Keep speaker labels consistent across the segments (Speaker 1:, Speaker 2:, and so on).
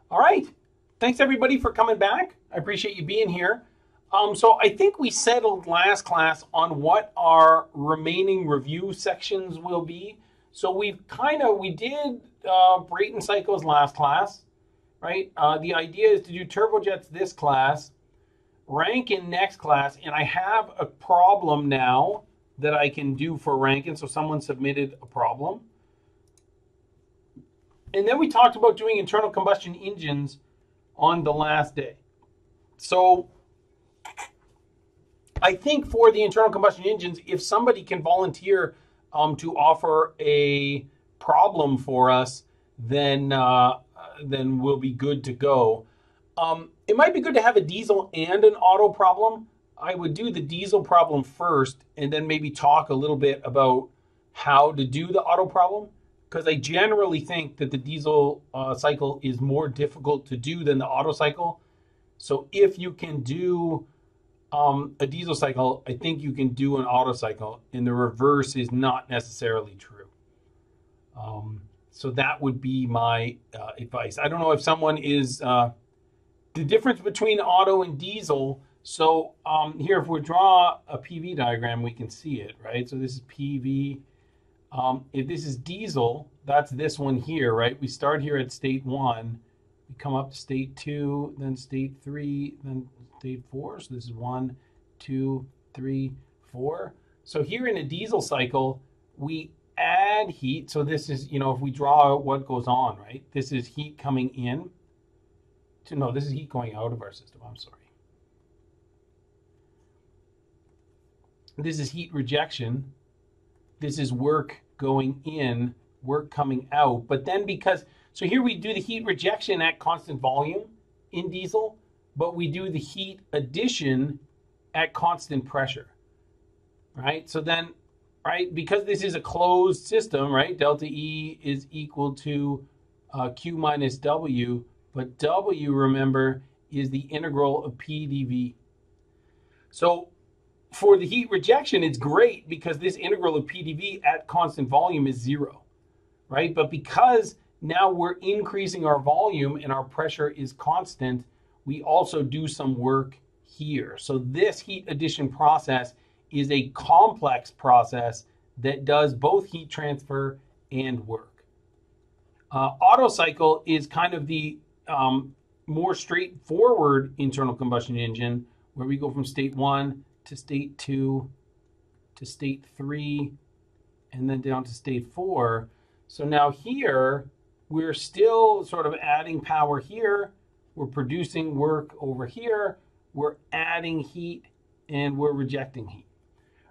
Speaker 1: All right. Thanks everybody for coming back. I appreciate you being here. So I think we settled last class on what our remaining review sections will be. So we did Brayton cycles last class, right? The idea is to do turbojets this class, Rankine next class, and I have a problem now that I can do for Rankine. So someone submitted a problem. And then we talked about doing internal combustion engines on the last day. So I think for the internal combustion engines, if somebody can volunteer to offer a problem for us, then we'll be good to go. It might be good to have a diesel and an auto problem. I would do the diesel problem first and then maybe talk a little bit about how to do the auto problem, because I generally think that the diesel cycle is more difficult to do than the auto cycle. So if you can do a diesel cycle, I think you can do an auto cycle, and the reverse is not necessarily true. So that would be my advice. I don't know if someone is the difference between auto and diesel. So here, if we draw a PV diagram, we can see it, right? So this is PV. If this is diesel, that's this one here, right? We start here at state 1, we come up to state 2, then state 3, then state 4. So this is 1, 2, 3, 4. So here in a diesel cycle, we add heat. So this is, if we draw what goes on, right? This is heat coming in. No, this is heat going out of our system. I'm sorry. This is heat rejection. This is work going in, work coming out. But then so here we do the heat rejection at constant volume in diesel, but we do the heat addition at constant pressure, right? So then, right, because this is a closed system, right, delta E is equal to Q minus W, but W, remember, is the integral of P dV. So for the heat rejection, it's great because this integral of P dV at constant volume is 0, right? But because now we're increasing our volume and our pressure is constant, we also do some work here. So this heat addition process is a complex process that does both heat transfer and work. Auto cycle is kind of the more straightforward internal combustion engine, where we go from state 1 to state 2 to state 3 and then down to state 4. So now here we're still sort of adding power here, we're producing work over here, we're adding heat, and we're rejecting heat,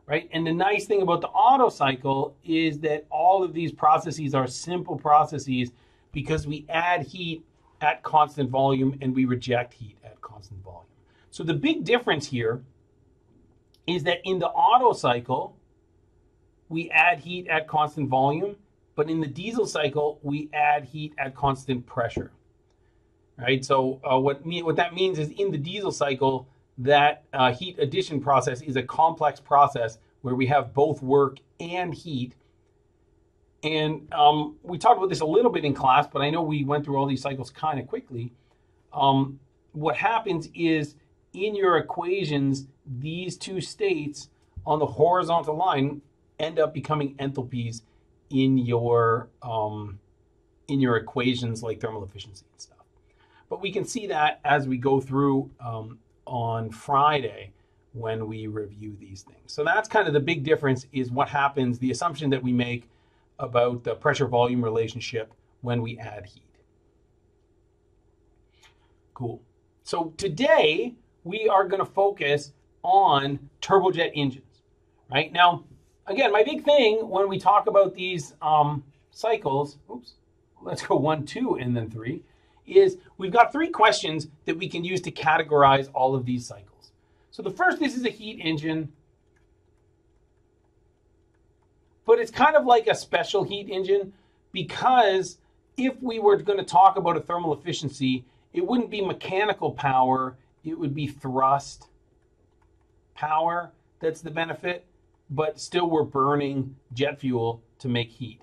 Speaker 1: right? And the nice thing about the auto cycle is that all of these processes are simple processes because we add heat at constant volume and we reject heat at constant volume. So the big difference here is that in the auto cycle, we add heat at constant volume, but in the diesel cycle, we add heat at constant pressure, right? So what that means is in the diesel cycle, that heat addition process is a complex process where we have both work and heat. And we talked about this a little bit in class, but I know we went through all these cycles kind of quickly. What happens is in your equations, these two states on the horizontal line end up becoming enthalpies in your equations like thermal efficiency and stuff. But we can see that as we go through on Friday when we review these things. So that's kind of the big difference, is what happens, the assumption that we make about the pressure-volume relationship when we add heat. Cool. So today we are going to focus on turbojet engines, right? Now, again, my big thing when we talk about these cycles, let's go 1, 2, and then 3, is we've got 3 questions that we can use to categorize all of these cycles. So the first, this is a heat engine, but it's kind of like a special heat engine, because if we were going to talk about a thermal efficiency, it wouldn't be mechanical power, it would be thrust power that's the benefit, but still we're burning jet fuel to make heat.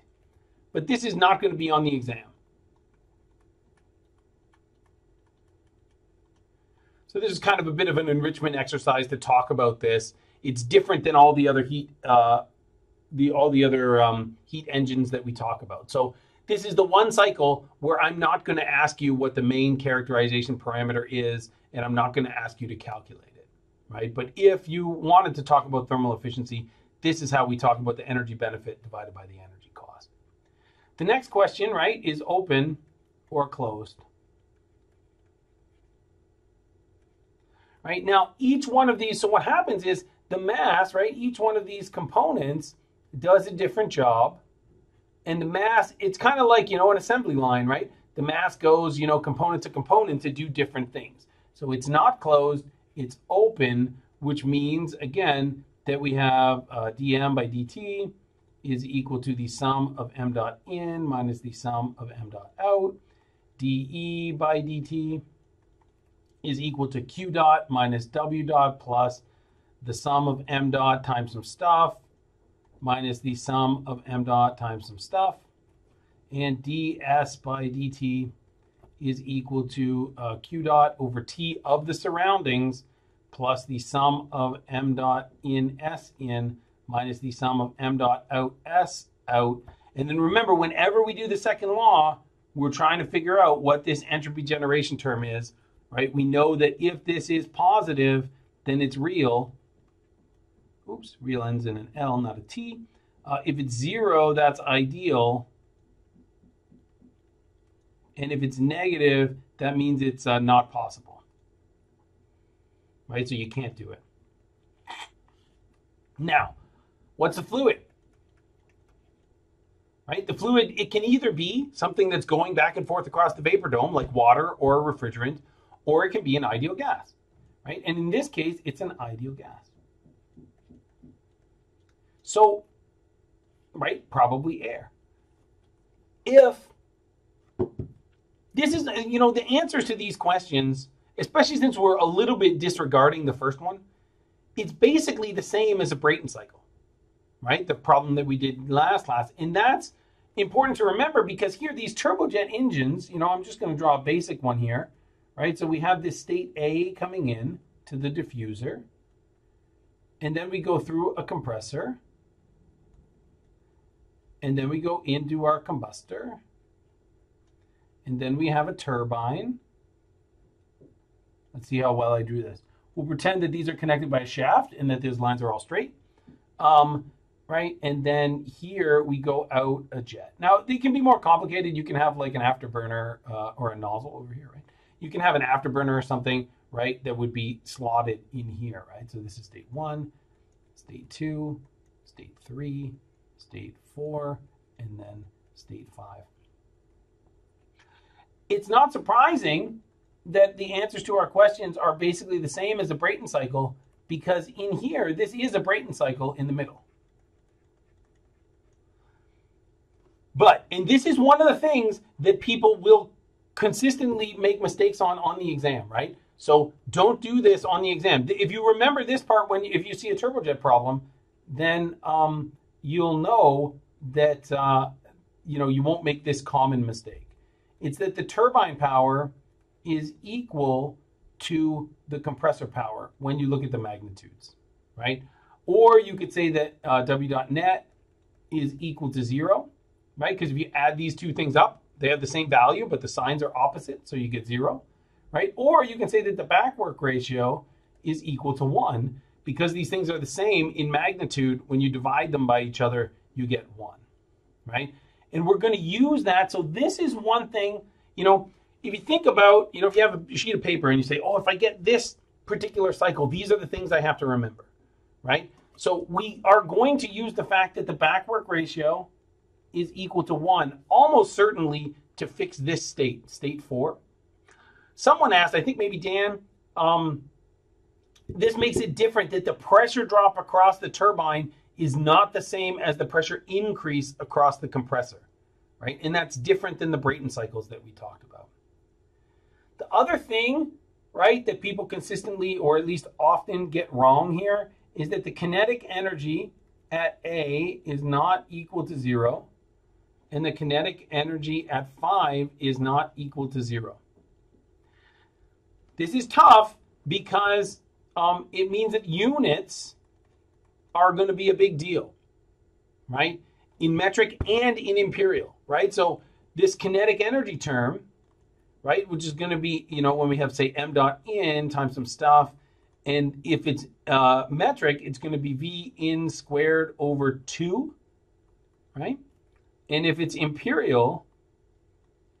Speaker 1: But this is not going to be on the exam. So this is kind of a bit of an enrichment exercise to talk about this. It's different than all the other heat heat engines that we talk about. So this is the one cycle where I'm not going to ask you what the main characterization parameter is, and I'm not going to ask you to calculate it, right? But if you wanted to talk about thermal efficiency, this is how we talk about the energy benefit divided by the energy cost. The next question, right, is open or closed. Right, now each one of these, so what happens is the mass, right, each one of these components does a different job. And the mass, it's kind of like, an assembly line, right? The mass goes, component to component to do different things. So it's not closed, it's open, which means, again, that we have dm by dt is equal to the sum of m dot in minus the sum of m dot out. dE by dt is equal to q dot minus w dot plus the sum of m dot times some stuff minus the sum of m dot times some stuff, and ds by dt is equal to q dot over t of the surroundings plus the sum of m dot in s in minus the sum of m dot out s out. And then remember, whenever we do the second law, we're trying to figure out what this entropy generation term is, right? We know that if this is positive, then it's real. Oops, real ends in an L, not a T. If it's 0, that's ideal. And if it's negative, that means it's not possible. Right, so you can't do it. Now, what's a fluid? Right, the fluid, it can either be something that's going back and forth across the vapor dome, like water or a refrigerant, or it can be an ideal gas. Right, and in this case, it's an ideal gas. So, right, probably air. If this is, the answers to these questions, especially since we're a little bit disregarding the first one, it's basically the same as a Brayton cycle, right? The problem that we did last class. And that's important to remember because here, these turbojet engines, I'm just going to draw a basic one here, right? So we have this state A coming in to the diffuser, and then we go through a compressor, and then we go into our combustor, and then we have a turbine. Let's see how well I drew this. We'll pretend that these are connected by a shaft and that these lines are all straight, right? And then here we go out a jet. Now, they can be more complicated. You can have like an afterburner or a nozzle over here, right? You can have an afterburner or something, right, that would be slotted in here, right? So this is state 1, state 2, state 3, state 4, and then state 5. It's not surprising that the answers to our questions are basically the same as a Brayton cycle because in here, this is a Brayton cycle in the middle. But, and this is one of the things that people will consistently make mistakes on the exam, right? So don't do this on the exam. If you remember this part, if you see a turbojet problem, then you'll know that you won't make this common mistake. It's that the turbine power is equal to the compressor power when you look at the magnitudes, right? Or you could say that W dot net is equal to 0, right? Because if you add these two things up, they have the same value, but the signs are opposite, so you get 0, right? Or you can say that the back work ratio is equal to 1, because these things are the same in magnitude. When you divide them by each other, you get 1, right? And we're going to use that. So this is one thing, if you think about, if you have a sheet of paper and you say, oh, if I get this particular cycle, these are the things I have to remember, right? So we are going to use the fact that the back work ratio is equal to 1, almost certainly to fix this state, state 4. Someone asked, I think maybe Dan, this makes it different that the pressure drop across the turbine is not the same as the pressure increase across the compressor, right? And that's different than the Brayton cycles that we talked about. The other thing, right, that people consistently or at least often get wrong here is that the kinetic energy at A is not equal to 0, and the kinetic energy at 5 is not equal to 0. This is tough because it means that units are going to be a big deal, right? In metric and in imperial, right? So this kinetic energy term, right, which is going to be, you know, when we have, say, m dot in times some stuff, and if it's metric, it's going to be v in squared over 2, right? And if it's imperial,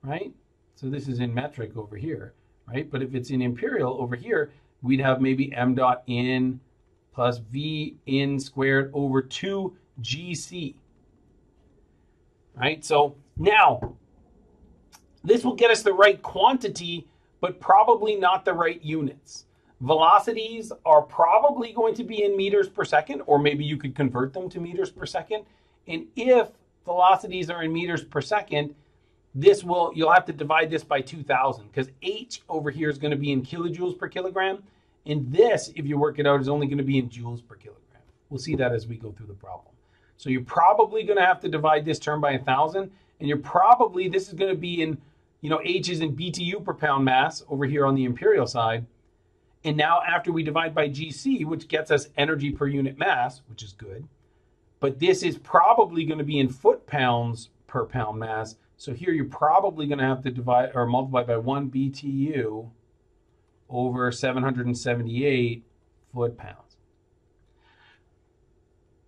Speaker 1: right, so this is in metric over here, right? But if it's in imperial over here, we'd have maybe m dot in plus v in squared over 2 gc, right? So now, this will get us the right quantity, but probably not the right units. Velocities are probably going to be in meters per second, or maybe you could convert them to meters per second. And if velocities are in meters per second, you'll have to divide this by 2,000, because h over here is going to be in kilojoules per kilogram. And this, if you work it out, is only going to be in joules per kilogram. We'll see that as we go through the problem. So you're probably going to have to divide this term by 1,000, and this is going to be in, you know, h is in BTU per pound mass over here on the imperial side. And now after we divide by GC, which gets us energy per unit mass, which is good, but this is probably going to be in foot-pounds per pound mass. So here you're probably going to have to divide or multiply by 1 BTU over 778 foot-pounds.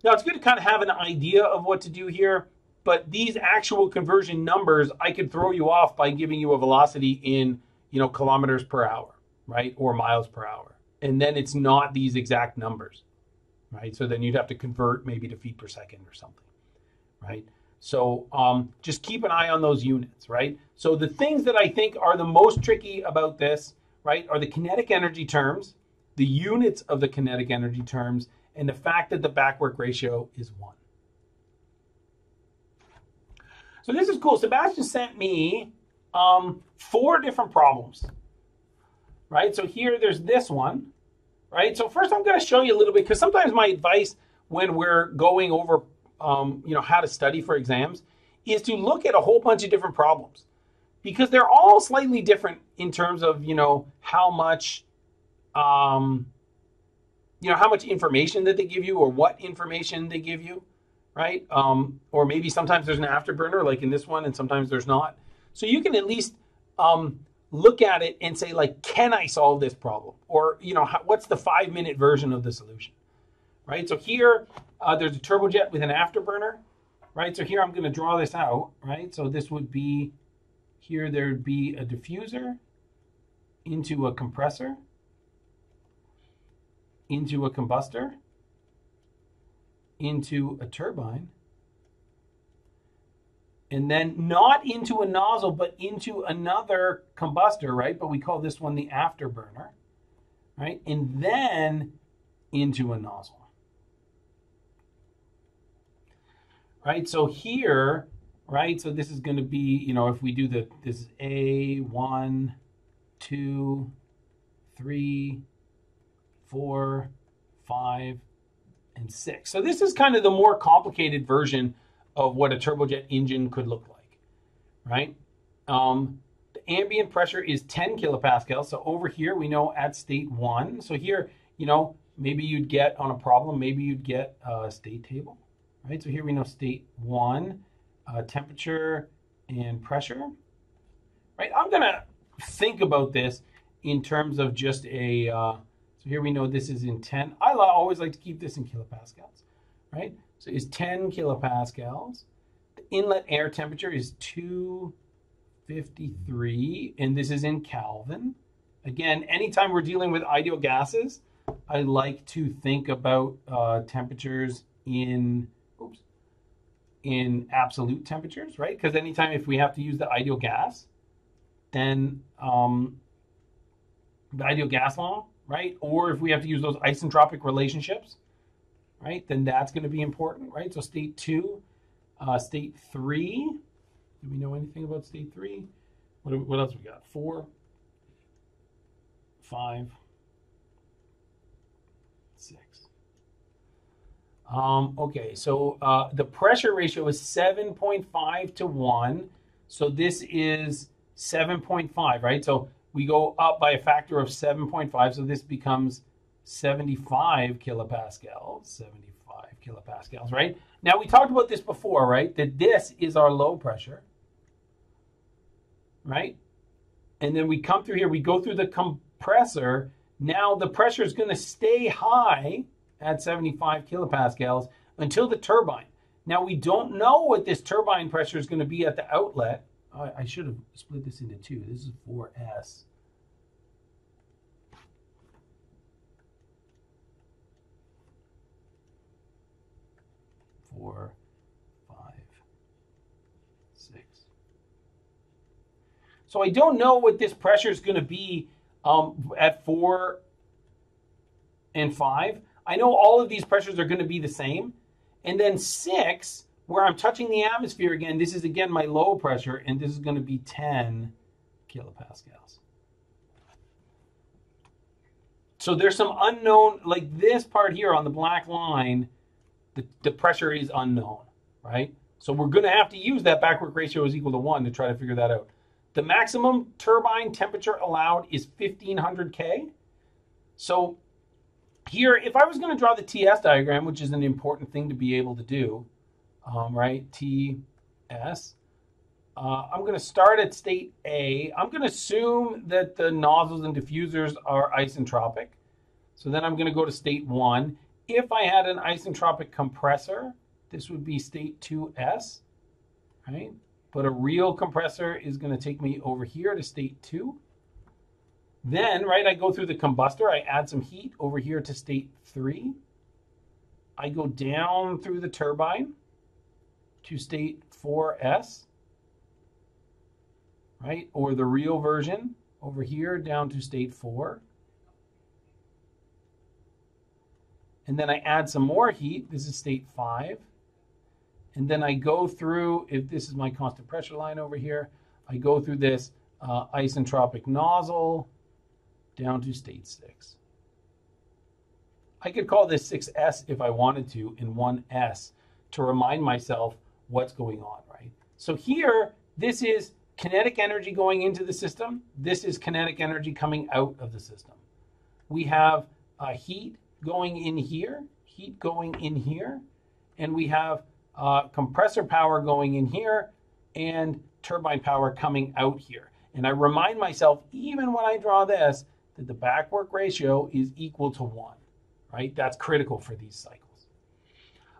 Speaker 1: Now, it's good to kind of have an idea of what to do here, but these actual conversion numbers, I could throw you off by giving you a velocity in, you know, kilometers per hour, right, or miles per hour. And then it's not these exact numbers, right? So then you'd have to convert maybe to feet per second or something, right? So just keep an eye on those units, right? So the things that I think are the most tricky about this, right, are the kinetic energy terms, the units of the kinetic energy terms, and the fact that the backwork ratio is 1. So this is cool. Sebastian sent me 4 different problems, right? So here there's this one, right? So first I'm going to show you a little bit, because sometimes my advice when we're going over you know, how to study for exams is to look at a whole bunch of different problems, because they're all slightly different in terms of, you know, how much how much information that they give you, or what information they give you, right? Or maybe sometimes there's an afterburner like in this one, and sometimes there's not. So you can at least look at it and say, like, can I solve this problem? Or, you know, what's the 5-minute version of the solution, right? So here, there's a turbojet with an afterburner, right? So here I'm going to draw this out, right? So this would be, here there'd be a diffuser into a compressor, into a combustor, into a turbine, and then not into a nozzle, but into another combustor, right? But we call this one the afterburner, right? And then into a nozzle, right? So here, right? So this is going to be, you know, if we do this is A, 1, 2, 3, 4, 5, and 6. So this is kind of the more complicated version of what a turbojet engine could look like, right? The ambient pressure is 10 kilopascals. So over here, we know at state 1. So here, you know, maybe you'd get on a problem, maybe you'd get a state table, right? So here we know state 1, temperature and pressure, right? I'm going to think about this in terms of just a, so here we know this is in 10. I always like to keep this in kilopascals, right? So it's 10 kilopascals. The inlet air temperature is 253, and this is in Kelvin. Again, anytime we're dealing with ideal gases, I like to think about temperatures in absolute temperatures, right? Because anytime if we have to use the ideal gas, then the ideal gas law, right? Or if we have to use those isentropic relationships, right? Then that's going to be important, right? So state 2, state 3. Do we know anything about state 3? What else we got? 4, 5, 6. Okay, so the pressure ratio is 7.5 to 1. So this is 7.5, right? So we go up by a factor of 7.5, so this becomes 75 kilopascals, 75 kilopascals, right? Now, we talked about this before, right? That this is our low pressure, right? And then we come through here, we go through the compressor. Now the pressure is going to stay high at 75 kilopascals until the turbine. Now, we don't know what this turbine pressure is going to be at the outlet. I should have split this into two. This is 4S. Four, 5, 6. So I don't know what this pressure is going to be at 4 and 5. I know all of these pressures are going to be the same. And then 6, where I'm touching the atmosphere again, this is again my low pressure, and this is going to be 10 kilopascals. So there's some unknown, like this part here on the black line, the pressure is unknown, right? So we're going to have to use that back work ratio is equal to 1 to try to figure that out. The maximum turbine temperature allowed is 1500 K. So here, if I was going to draw the TS diagram, which is an important thing to be able to do, right, TS, I'm going to start at state A. I'm going to assume that the nozzles and diffusers are isentropic. So then I'm going to go to state 1. If I had an isentropic compressor, this would be state 2S, right? But a real compressor is going to take me over here to state 2. Then, right, I go through the combustor. I add some heat over here to state 3. I go down through the turbine to state 4S, right? Or the real version over here down to state 4. And then I add some more heat. This is state 5. And then I go through, if this is my constant pressure line over here, I go through this isentropic nozzle down to state 6. I could call this 6S if I wanted to in 1S to remind myself what's going on, right? So here, this is kinetic energy going into the system. This is kinetic energy coming out of the system. We have heat going in here, heat going in here, and we have compressor power going in here and turbine power coming out here. And I remind myself, even when I draw this, that the back work ratio is equal to 1, right? That's critical for these cycles.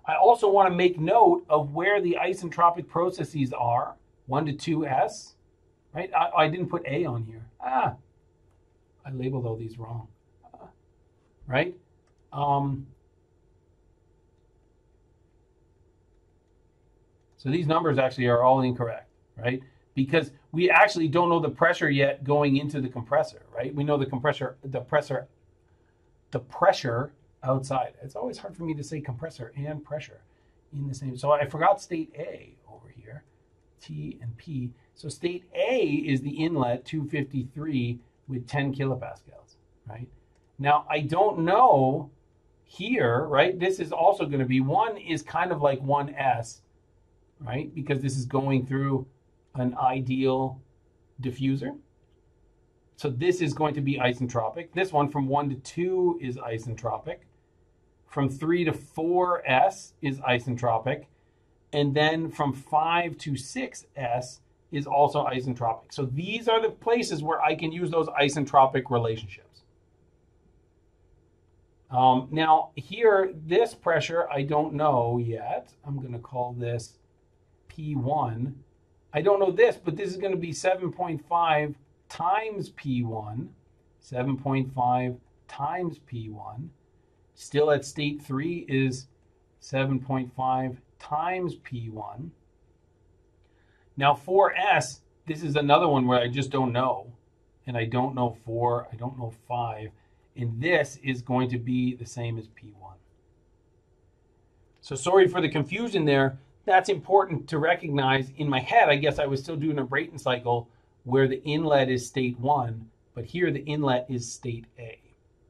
Speaker 1: I also want to make note of where the isentropic processes are, 1 to 2S, right? I didn't put A on here. I labeled all these wrong, right? So these numbers actually are all incorrect, right? Because we actually don't know the pressure yet going into the compressor, right? We know the pressure outside. It's always hard for me to say compressor and pressure in the same. So I forgot state A over here, T and P. So state A is the inlet, 253 with 10 kilopascals, right? Now I don't know here, right? This is also going to be 1 is kind of like 1S, right? Because this is going through an ideal diffuser. So this is going to be isentropic. This one from 1 to 2 is isentropic. From 3 to 4S is isentropic. And then from 5 to 6S is also isentropic. So these are the places where I can use those isentropic relationships. Now here, this pressure, I don't know yet. I'm going to call this P1. I don't know this, but this is going to be 7.5 times P1, 7.5 times P1. Still at state 3 is 7.5 times P1. Now 4S, this is another one where I just don't know. And I don't know 4, I don't know 5. And this is going to be the same as P1. So sorry for the confusion there. That's important to recognize. In my head, I guess I was still doing a Brayton cycle where the inlet is state 1, but here the inlet is state A,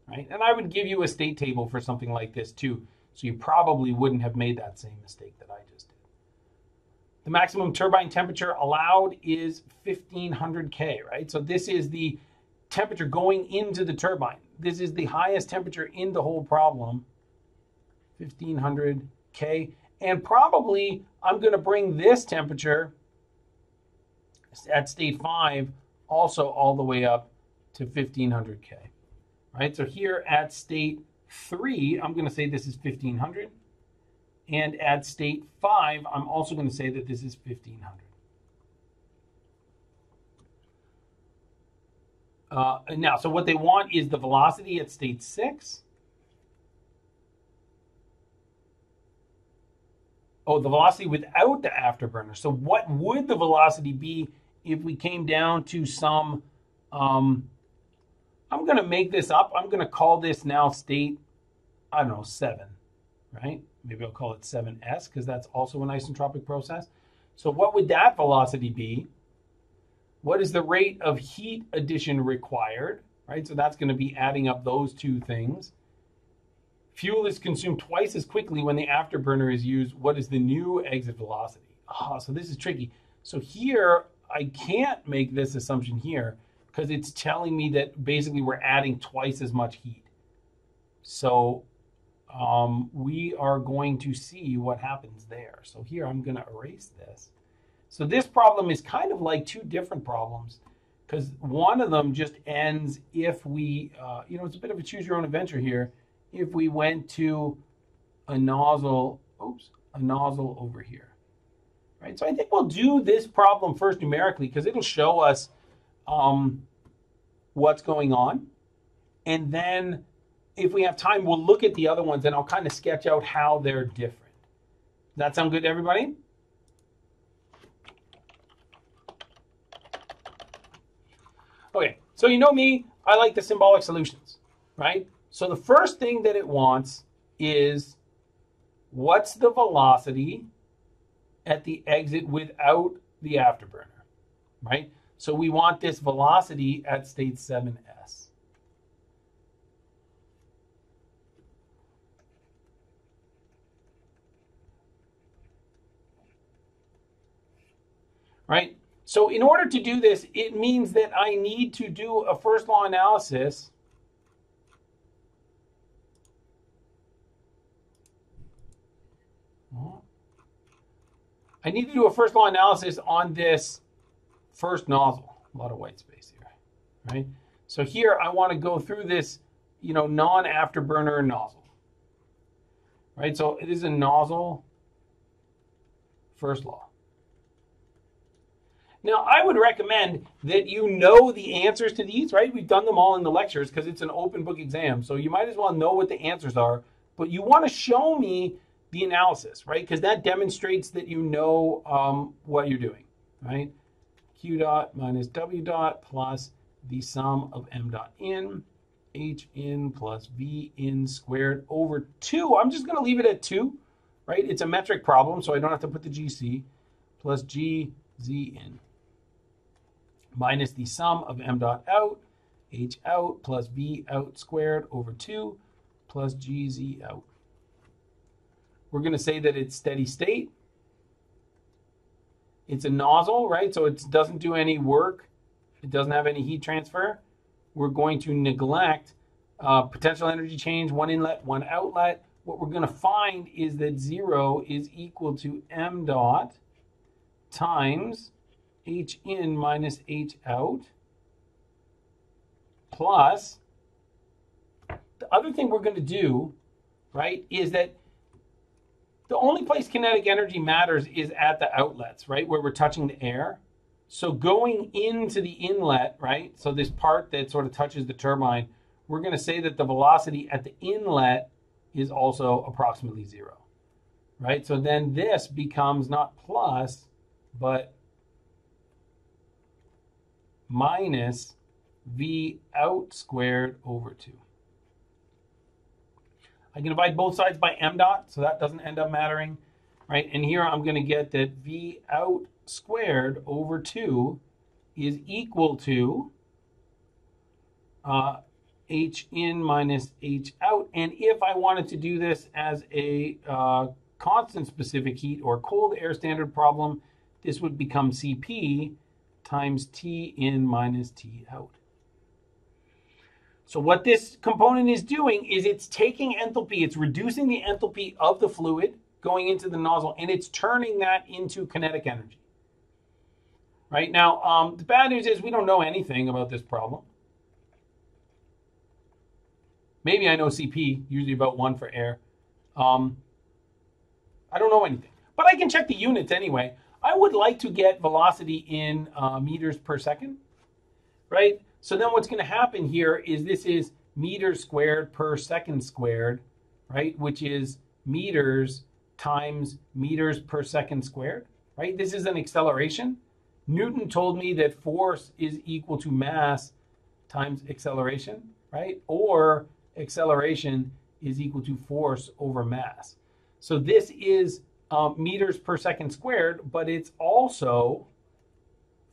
Speaker 1: right? And I would give you a state table for something like this too, so you probably wouldn't have made that same mistake that I just did. The maximum turbine temperature allowed is 1500 K, right? So this is the temperature going into the turbine. This is the highest temperature in the whole problem, 1500 K. And probably I'm going to bring this temperature at state 5 also all the way up to 1500 K. Right? So here at state 3, I'm going to say this is 1500. And at state 5, I'm also going to say that this is 1500. Now, so what they want is the velocity at state 6. Oh, the velocity without the afterburner. So what would the velocity be if we came down to some, I'm going to make this up. I'm going to call this now state, I don't know, 7, right? Maybe I'll call it 7S because that's also an isentropic process. So what would that velocity be? What is the rate of heat addition required, right? So that's going to be adding up those two things. Fuel is consumed twice as quickly when the afterburner is used. What is the new exit velocity? Oh, so this is tricky. So here, I can't make this assumption here because it's telling me that basically we're adding twice as much heat. So we are going to see what happens there. So here, I'm going to erase this. So this problem is kind of like two different problems because one of them just ends if we, it's a bit of a choose your own adventure here. If we went to a nozzle over here, right? So I think we'll do this problem first numerically because it'll show us what's going on. And then if we have time, we'll look at the other ones and I'll kind of sketch out how they're different. Does that sound good to everybody? Okay, so you know me, I like the symbolic solutions, right? So the first thing that it wants is what's the velocity at the exit without the afterburner, right? So we want this velocity at state 7S. Right? So in order to do this, it means that I need to do a first law analysis on this first nozzle. A lot of white space here, right? So here I want to go through this, non-afterburner nozzle, right? So it is a nozzle first law. Now, I would recommend that you know the answers to these, right? We've done them all in the lectures because it's an open book exam. So you might as well know what the answers are, but you want to show me the analysis, right? Because that demonstrates that you know what you're doing, right? Q dot minus W dot plus the sum of M dot in, H in plus V in squared over 2. I'm just going to leave it at 2, right? It's a metric problem, so I don't have to put the GC, plus G Z in, minus the sum of M dot out, H out, plus V out squared over 2, plus GZ out. We're going to say that it's steady state. It's a nozzle, right? So it doesn't do any work. It doesn't have any heat transfer. We're going to neglect potential energy change, one inlet, one outlet. What we're going to find is that 0 is equal to M dot times H in minus H out plus the other thing we're going to do, right, is that the only place kinetic energy matters is at the outlets, right, where we're touching the air. So going into the inlet, right, so this part that sort of touches the turbine, we're going to say that the velocity at the inlet is also approximately 0, right? So then this becomes not plus, but minus V out squared over 2. I can divide both sides by M dot, so that doesn't end up mattering, right? And here I'm going to get that V out squared over 2 is equal to H in minus H out. And if I wanted to do this as a constant specific heat or cold air standard problem, this would become CP times T in minus T out. So what this component is doing is it's taking enthalpy, it's reducing the enthalpy of the fluid going into the nozzle, and it's turning that into kinetic energy. Right now, the bad news is we don't know anything about this problem. Maybe I know CP, usually about 1 for air. I don't know anything, but I can check the units anyway. I would like to get velocity in meters per second, right? So then what's going to happen here is this is meters squared per second squared, right? Which is meters times meters per second squared, right? This is an acceleration. Newton told me that force is equal to mass times acceleration, right? Or acceleration is equal to force over mass. So this is meters per second squared, but it's also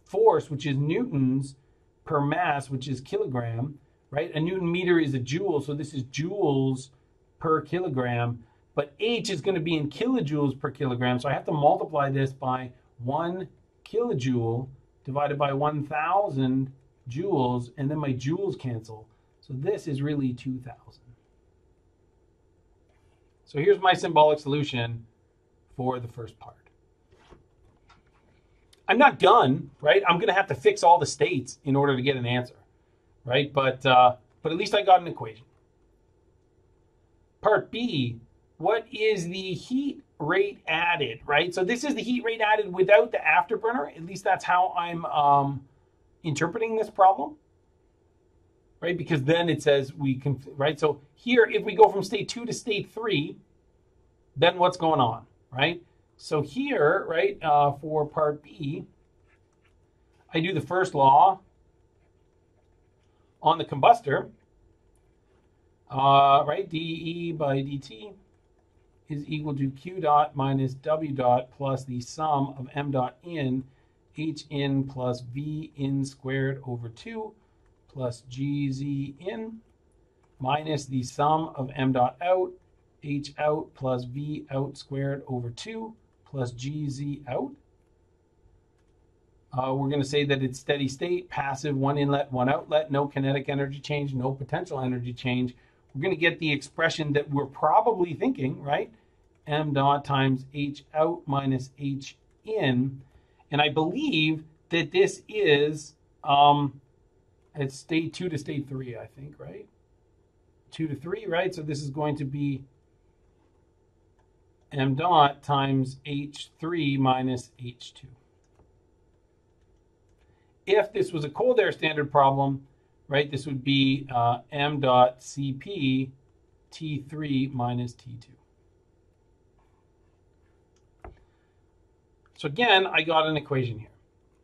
Speaker 1: force, which is newtons, per mass, which is kilogram, right? A Newton meter is a joule, so this is joules per kilogram, but H is going to be in kilojoules per kilogram, so I have to multiply this by 1 kilojoule divided by 1,000 joules, and then my joules cancel. So this is really 2,000. So here's my symbolic solution for the first part. I'm not done, right? I'm going to have to fix all the states in order to get an answer, right? But at least I got an equation. Part B, what is the heat rate added, right? So this is the heat rate added without the afterburner. At least that's how I'm interpreting this problem, right? Because then it says we can, right? So here, if we go from state 2 to state 3, then what's going on, right? So here, right, for part B, I do the first law on the combustor, right, dE by dt is equal to Q dot minus W dot plus the sum of M dot in, H in plus V in squared over 2 plus GZ in minus the sum of M dot out, H out plus V out squared over 2 plus GZ out. We're going to say that it's steady state, passive, 1 inlet, 1 outlet, no kinetic energy change, no potential energy change. We're going to get the expression that we're probably thinking, right? M dot times H out minus H in. And I believe that this is at state 2 to state 3, I think, right? 2 to 3, right? So this is going to be M dot times H3 minus H2. If this was a cold air standard problem, right, this would be M dot Cp T3 minus T2. So again, I got an equation here,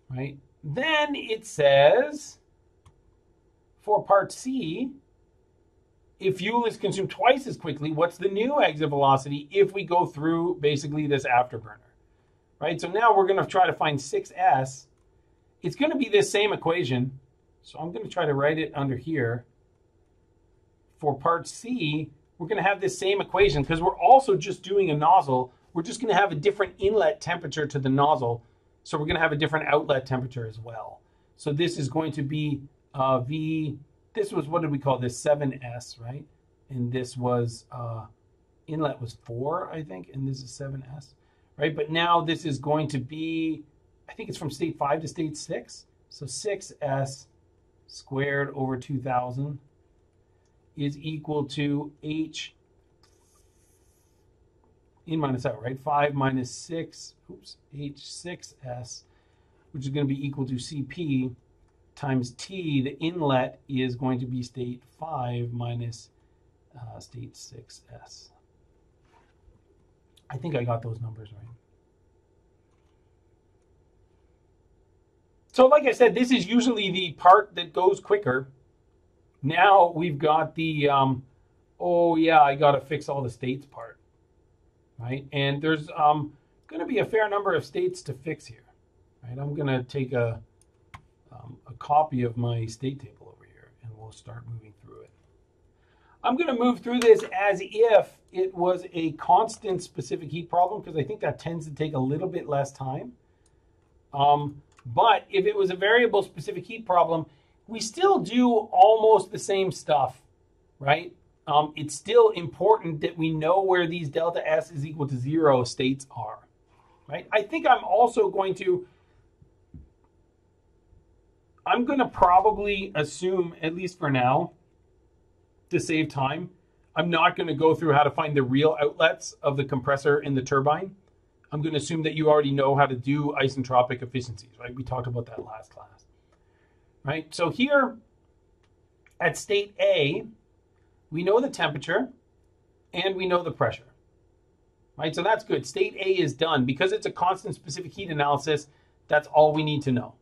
Speaker 1: right? Then it says, for part C, if fuel is consumed twice as quickly, what's the new exit velocity if we go through basically this afterburner, right? So now we're going to try to find 6s. It's going to be this same equation. So I'm going to try to write it under here. For part C, we're going to have this same equation because we're also just doing a nozzle. We're just going to have a different inlet temperature to the nozzle. So we're going to have a different outlet temperature as well. So this is going to be V. This was, what did we call this? 7S, right? And this was, inlet was 4, I think, and this is 7S, right? But now this is going to be, I think it's from state 5 to state 6. So 6S squared over 2,000 is equal to H in minus out, right? 5 minus 6, H6S, which is going to be equal to Cp times T. The inlet is going to be state 5 minus state 6S. I think I got those numbers right. So like I said, this is usually the part that goes quicker. Now we've got the, oh yeah, I got to fix all the states part, right? And there's going to be a fair number of states to fix here, right? I'm going to take a copy of my state table over here, and we'll start moving through it. I'm going to move through this as if it was a constant specific heat problem, because I think that tends to take a little bit less time. But if it was a variable specific heat problem, we still do almost the same stuff, right? It's still important that we know where these delta S is equal to 0 states are, right? I think I'm going to probably assume, at least for now, to save time, I'm not going to go through how to find the real outlets of the compressor in the turbine. I'm going to assume that you already know how to do isentropic efficiencies, right? We talked about that last class, right? So here at state A, we know the temperature and we know the pressure, right? So that's good. State A is done. Because it's a constant specific heat analysis, that's all we need to know,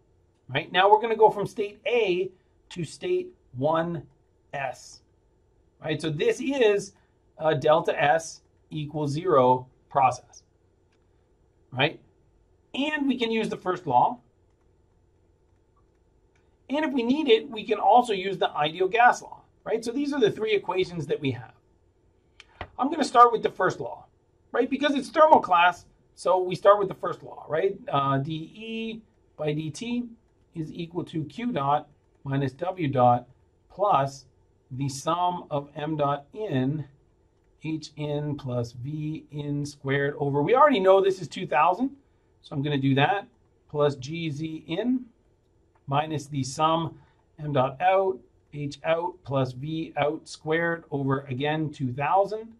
Speaker 1: right? Now we're going to go from state A to state 1S, right? So this is a delta S equals 0 process, right? And we can use the first law. And if we need it, we can also use the ideal gas law, right? So these are the three equations that we have. I'm going to start with the first law, right? Because it's thermal class, so we start with the first law, right? dE by dt is equal to Q dot minus W dot plus the sum of M dot in H in plus V in squared over, we already know this is 2000, so I'm going to do that, plus GZ in minus the sum M dot out, H out plus V out squared over, again, 2000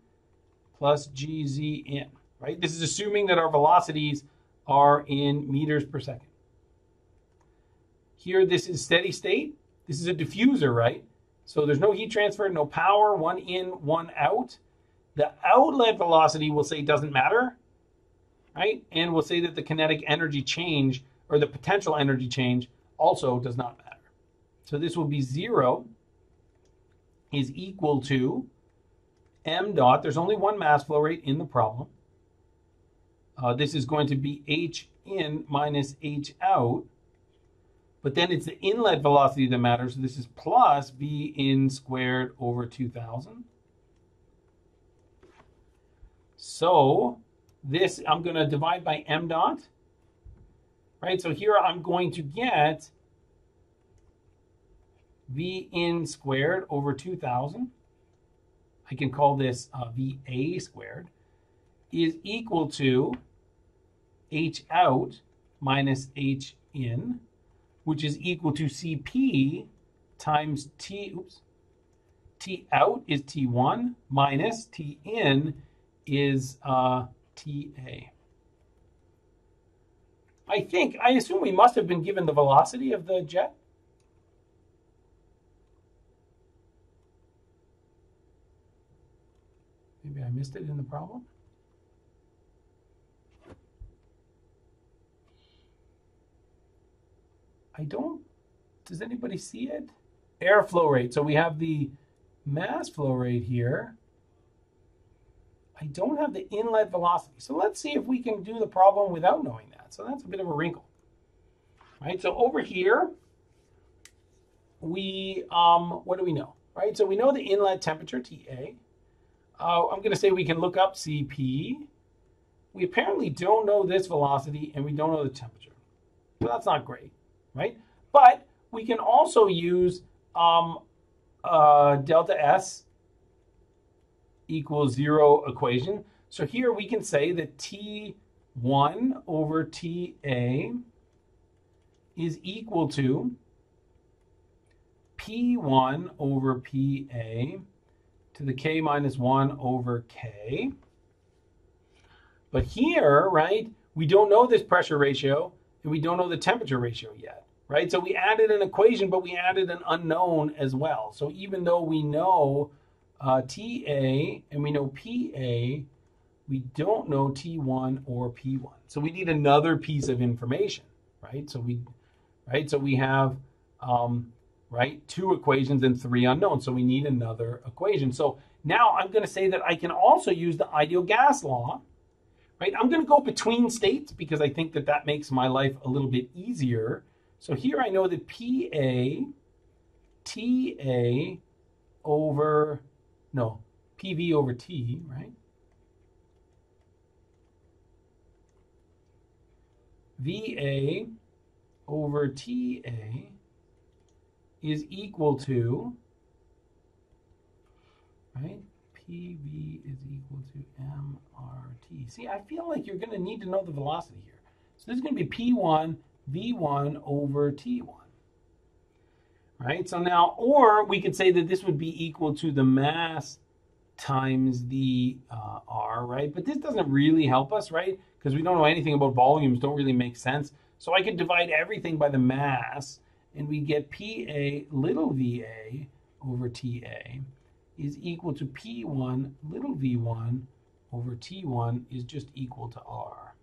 Speaker 1: plus GZ in, right? This is assuming that our velocities are in meters per second. Here, this is steady state. This is a diffuser, right? So there's no heat transfer, no power, one in, one out. The outlet velocity we'll say doesn't matter, right? And we'll say that the kinetic energy change, or the potential energy change, also does not matter. So this will be 0 is equal to M dot. There's only one mass flow rate in the problem. This is going to be H in minus H out. But then it's the inlet velocity that matters. So this is plus V in squared over 2000. So this I'm going to divide by M dot. Right? So here I'm going to get V in squared over 2000. I can call this VA squared is equal to H out minus H in, which is equal to CP times T out is T1 minus T in is TA. I assume we must have been given the velocity of the jet. Maybe I missed it in the problem. Does anybody see it? Airflow rate. So we have the mass flow rate here. I don't have the inlet velocity. So let's see if we can do the problem without knowing that. So that's a bit of a wrinkle. Right? So over here, we, what do we know? Right? So we know the inlet temperature, TA. I'm going to say we can look up CP. We apparently don't know this velocity, and we don't know the temperature. So that's not great, right? But we can also use delta S equals 0 equation. So here we can say that T1 over TA is equal to P1 over PA to the K minus 1 over K. But here, right, we don't know this pressure ratio and we don't know the temperature ratio yet, right? So we added an equation, but we added an unknown as well. So even though we know TA and we know PA, we don't know T1 or P1. So we need another piece of information, right? So we have right, 2 equations and 3 unknowns. So we need another equation. So now I'm going to say that I can also use the ideal gas law, right? I'm going to go between states because I think that that makes my life a little bit easier. So here I know that PV over T, right? VA over TA is equal to, right? PV is equal to mRT. See, I feel like you're going to need to know the velocity here. So this is going to be P1 V1 over T1. Right? So now, or we could say that this would be equal to the mass times the R, right? But this doesn't really help us, right? Because we don't know anything about volumes, don't really make sense. So I could divide everything by the mass, and we get PA little VA over TA is equal to P1 little V1 over T1 is just equal to R.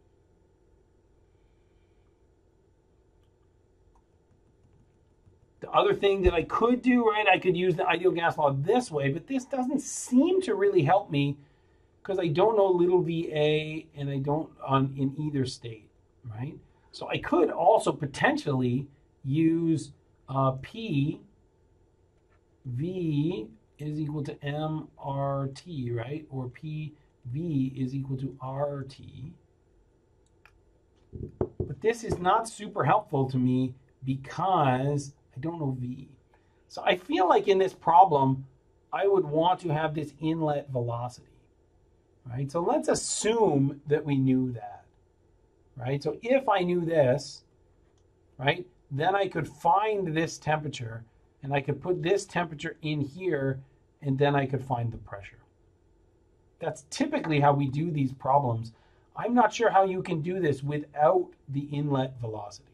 Speaker 1: The other thing that I could do, right, I could use the ideal gas law this way, but this doesn't seem to really help me because I don't know little VA and I don't in either state, right? So I could also potentially use P V is equal to mRT, right? Or PV is equal to RT. But this is not super helpful to me because I don't know V. So I feel like in this problem, I would want to have this inlet velocity, right? So let's assume that we knew that, right? So if I knew this, right, then I could find this temperature and I could put this temperature in here and then I could find the pressure. That's typically how we do these problems. I'm not sure how you can do this without the inlet velocity.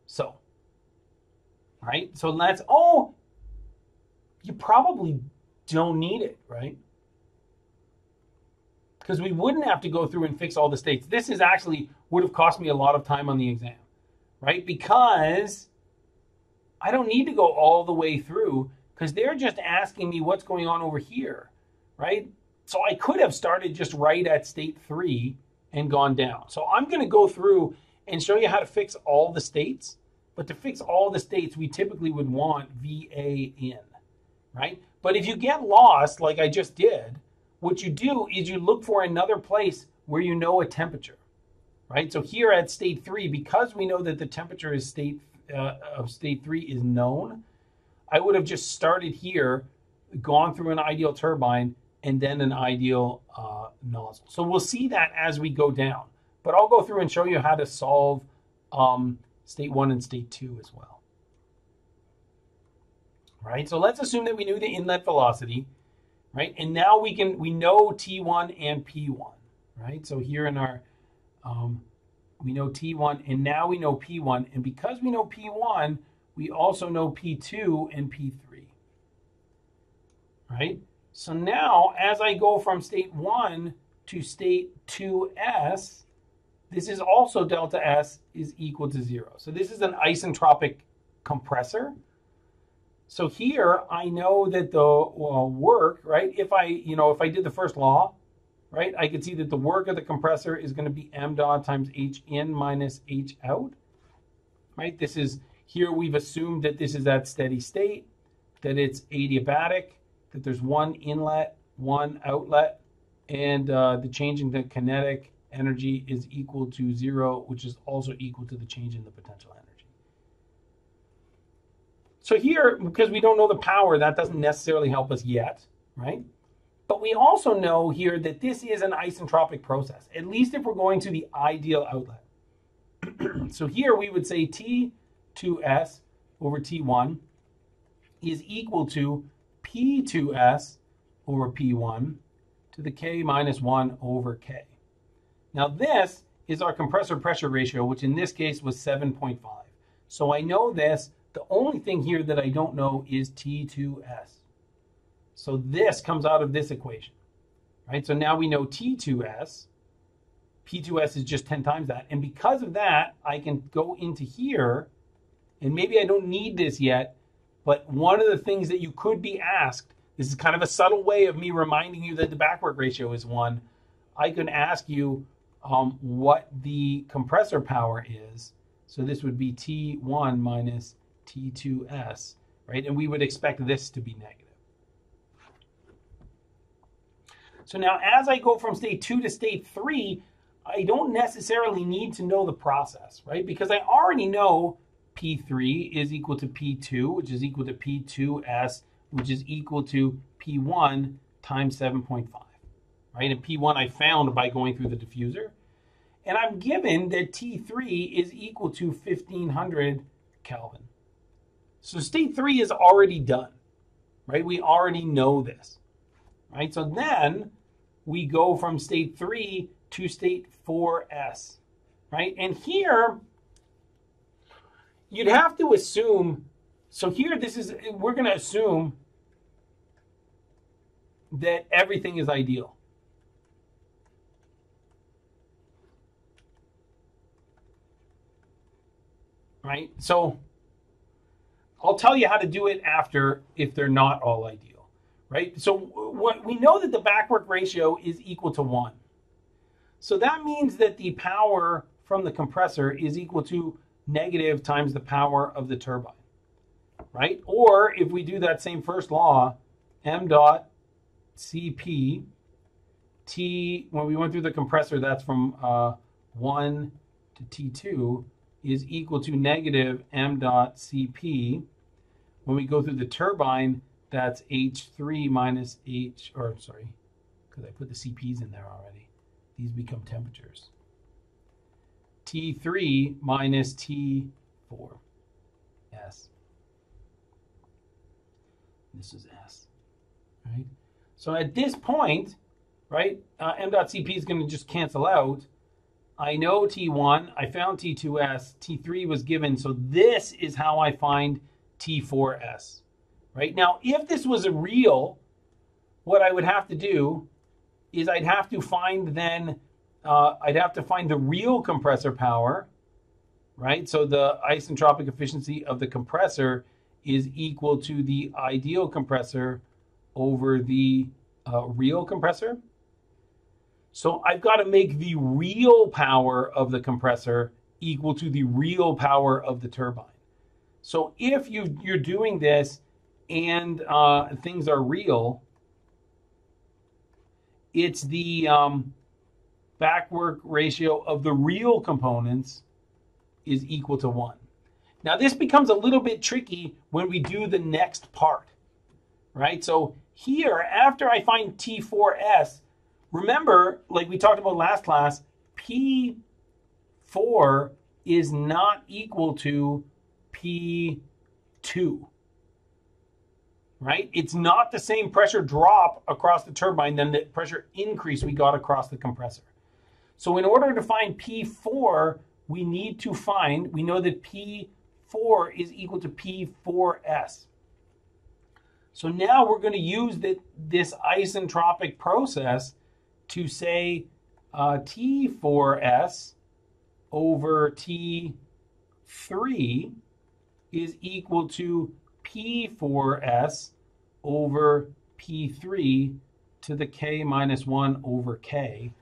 Speaker 1: So, right? So let's, oh, you probably don't need it, right? Because we wouldn't have to go through and fix all the states. This is actually would have cost me a lot of time on the exam, right? Because I don't need to go all the way through because they're just asking me what's going on over here, right? So I could have started just right at state 3 and gone down. So I'm going to go through and show you how to fix all the states. But to fix all the states, we typically would want VA in, right? But if you get lost, like I just did, what you do is you look for another place where you know a temperature, right? So here at state 3, because we know that the temperature is of state 3 is known, I would have just started here, gone through an ideal turbine, and then an ideal nozzle. So we'll see that as we go down. But I'll go through and show you how to solve state 1 and state 2 as well. Right? So let's assume that we knew the inlet velocity, right? And now we know T1 and P1, right? So here in our, we know T1 and now we know P1. And because we know P1, we also know P2 and P3, right? So now as I go from state 1 to state 2S, this is also delta S is equal to 0. So this is an isentropic compressor. So here I know that the work, right? If I did the first law, right, I could see that the work of the compressor is going to be m dot times h in minus h out, right? This is here we've assumed that this is at steady state, that it's adiabatic, that there's one inlet, one outlet, and the change in the kinetic energy is equal to 0, which is also equal to the change in the potential energy. So here, because we don't know the power, that doesn't necessarily help us yet, right? But we also know here that this is an isentropic process, at least if we're going to the ideal outlet. So here we would say T2S over T1 is equal to P2S over P1 to the K minus 1 over K. Now this is our compressor pressure ratio, which in this case was 7.5. So I know this. The only thing here that I don't know is T2S. So this comes out of this equation, right? So now we know T2S. P2S is just 10 times that. And because of that, I can go into here, and maybe I don't need this yet, but one of the things that you could be asked, this is kind of a subtle way of me reminding you that the backwork ratio is 1. I can ask you what the compressor power is. So this would be T1 minus T2S, right? And we would expect this to be negative. So now as I go from state 2 to state 3, I don't necessarily need to know the process, right? Because I already know P3 is equal to P2, which is equal to P2S, which is equal to P1 times 7.5, right? And P1 I found by going through the diffuser. And I'm given that T3 is equal to 1500 Kelvin. So state 3 is already done, right? We already know this, right? So then we go from state 3 to state 4S, right? And here, you'd have to assume, so here we're going to assume that everything is ideal. Right? So I'll tell you how to do it after if they're not all ideal, right? So what we know that the back work ratio is equal to 1. So that means that the power from the compressor is equal to negative times the power of the turbine, right? Or if we do that same first law, m dot Cp T, when we went through the compressor, that's from 1 to T2, is equal to negative m dot Cp. When we go through the turbine, that's H3 minus H, or sorry, because I put the Cp's in there already. These become temperatures. T3 minus T4 S. This is S, right? So at this point, right, m dot Cp is going to just cancel out. I know T1, I found T2S, T3 was given, so this is how I find T4S, right? Now, if this was a real, what I would have to do is I'd have to find then, I'd have to find the real compressor power, right? So the isentropic efficiency of the compressor is equal to the ideal compressor over the real compressor. So I've got to make the real power of the compressor equal to the real power of the turbine. So if you're doing this and things are real, it's the back work ratio of the real components is equal to 1. Now this becomes a little bit tricky when we do the next part, right? So here, after I find T4S, remember, like we talked about last class, P4 is not equal to P2, right? It's not the same pressure drop across the turbine than the pressure increase we got across the compressor. So in order to find P4, we need to find, we know that P4 is equal to P4S. So now we're going to use this isentropic process to say T4S over T3 is equal to P4S over P3 to the K minus 1 over K.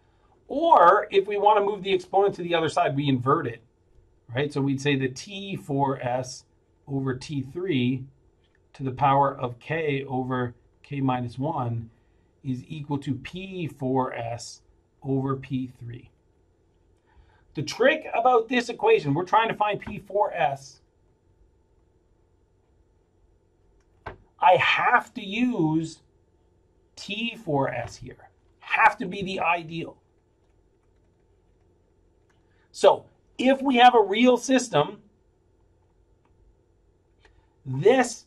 Speaker 1: Or if we want to move the exponent to the other side, we invert it, right? So we'd say the T4S over T3 to the power of K over K minus 1 is equal to P4S over P3. The trick about this equation, we're trying to find P4S. I have to use T4S here. Have to be the ideal. So if we have a real system, this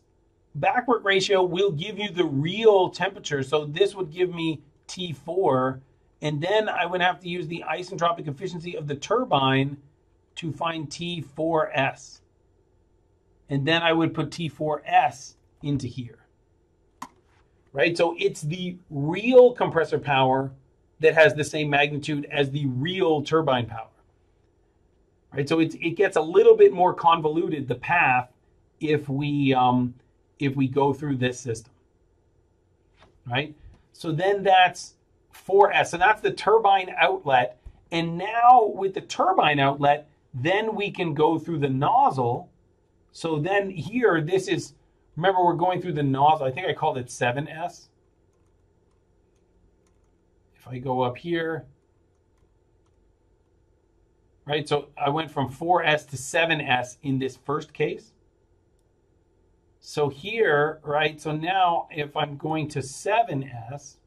Speaker 1: backwork ratio will give you the real temperature. So this would give me T4, and then I would have to use the isentropic efficiency of the turbine to find T4S. And then I would put T4S into here, right? So it's the real compressor power that has the same magnitude as the real turbine power, right? So it gets a little bit more convoluted, the path, if we go through this system, right? So then that's 4S, so that's the turbine outlet. And now with the turbine outlet, then we can go through the nozzle. So then here, this is, remember we're going through the nozzle. I think I called it 7S. If I go up here, right? So I went from 4s to 7s in this first case. So here, right, so now if I'm going to 7s,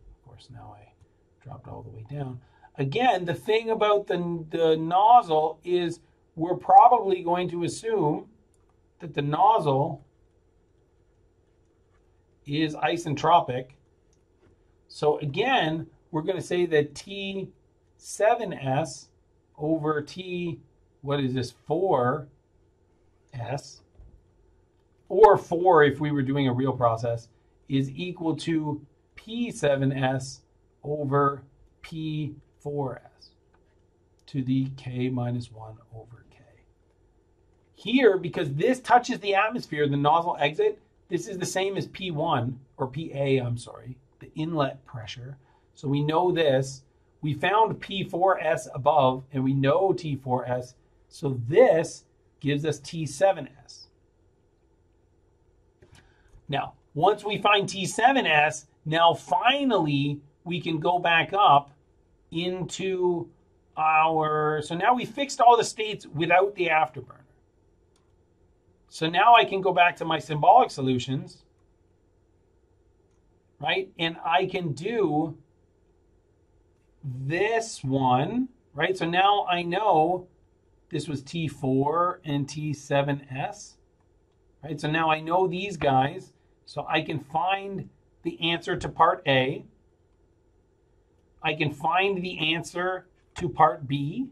Speaker 1: of course now I dropped all the way down. Again, the thing about the nozzle is we're probably going to assume that the nozzle is isentropic. So again, we're going to say that T7s over T, what is this, 4s, or 4 if we were doing a real process, is equal to P7s over P4s to the K minus 1 over K. Here, because this touches the atmosphere, the nozzle exit, this is the same as P1, or PA, I'm sorry, the inlet pressure. So we know this. We found P4s above, and we know T4s. So this gives us T7s. Now, once we find T7s, now finally we can go back up into our, so now we fixed all the states without the afterburner. So now I can go back to my symbolic solutions, right? And I can do this one, right? So now I know this was T4 and T7s, right? So now I know these guys. So I can find the answer to part A. I can find the answer to part B,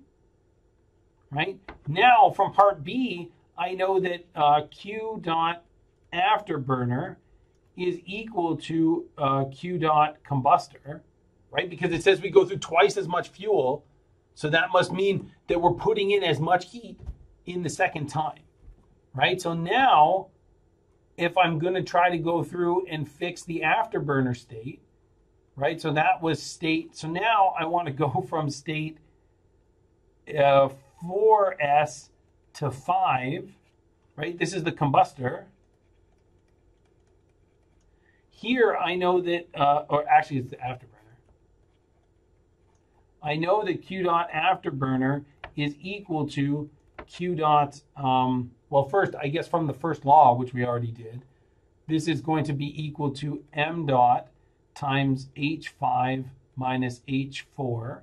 Speaker 1: right? Now from part B, I know that Q dot afterburner is equal to Q dot combustor, right? Because it says we go through twice as much fuel. So that must mean that we're putting in as much heat in the second time, right? So now, if I'm going to try to go through and fix the afterburner state, right? So that was state. So now I want to go from state 4s to 5, right? This is the combustor. Here I know that, or actually it's the afterburner. I know that Q dot afterburner is equal to Q dot, well, first, I guess from the first law, which we already did, this is going to be equal to m dot times H5 minus H4,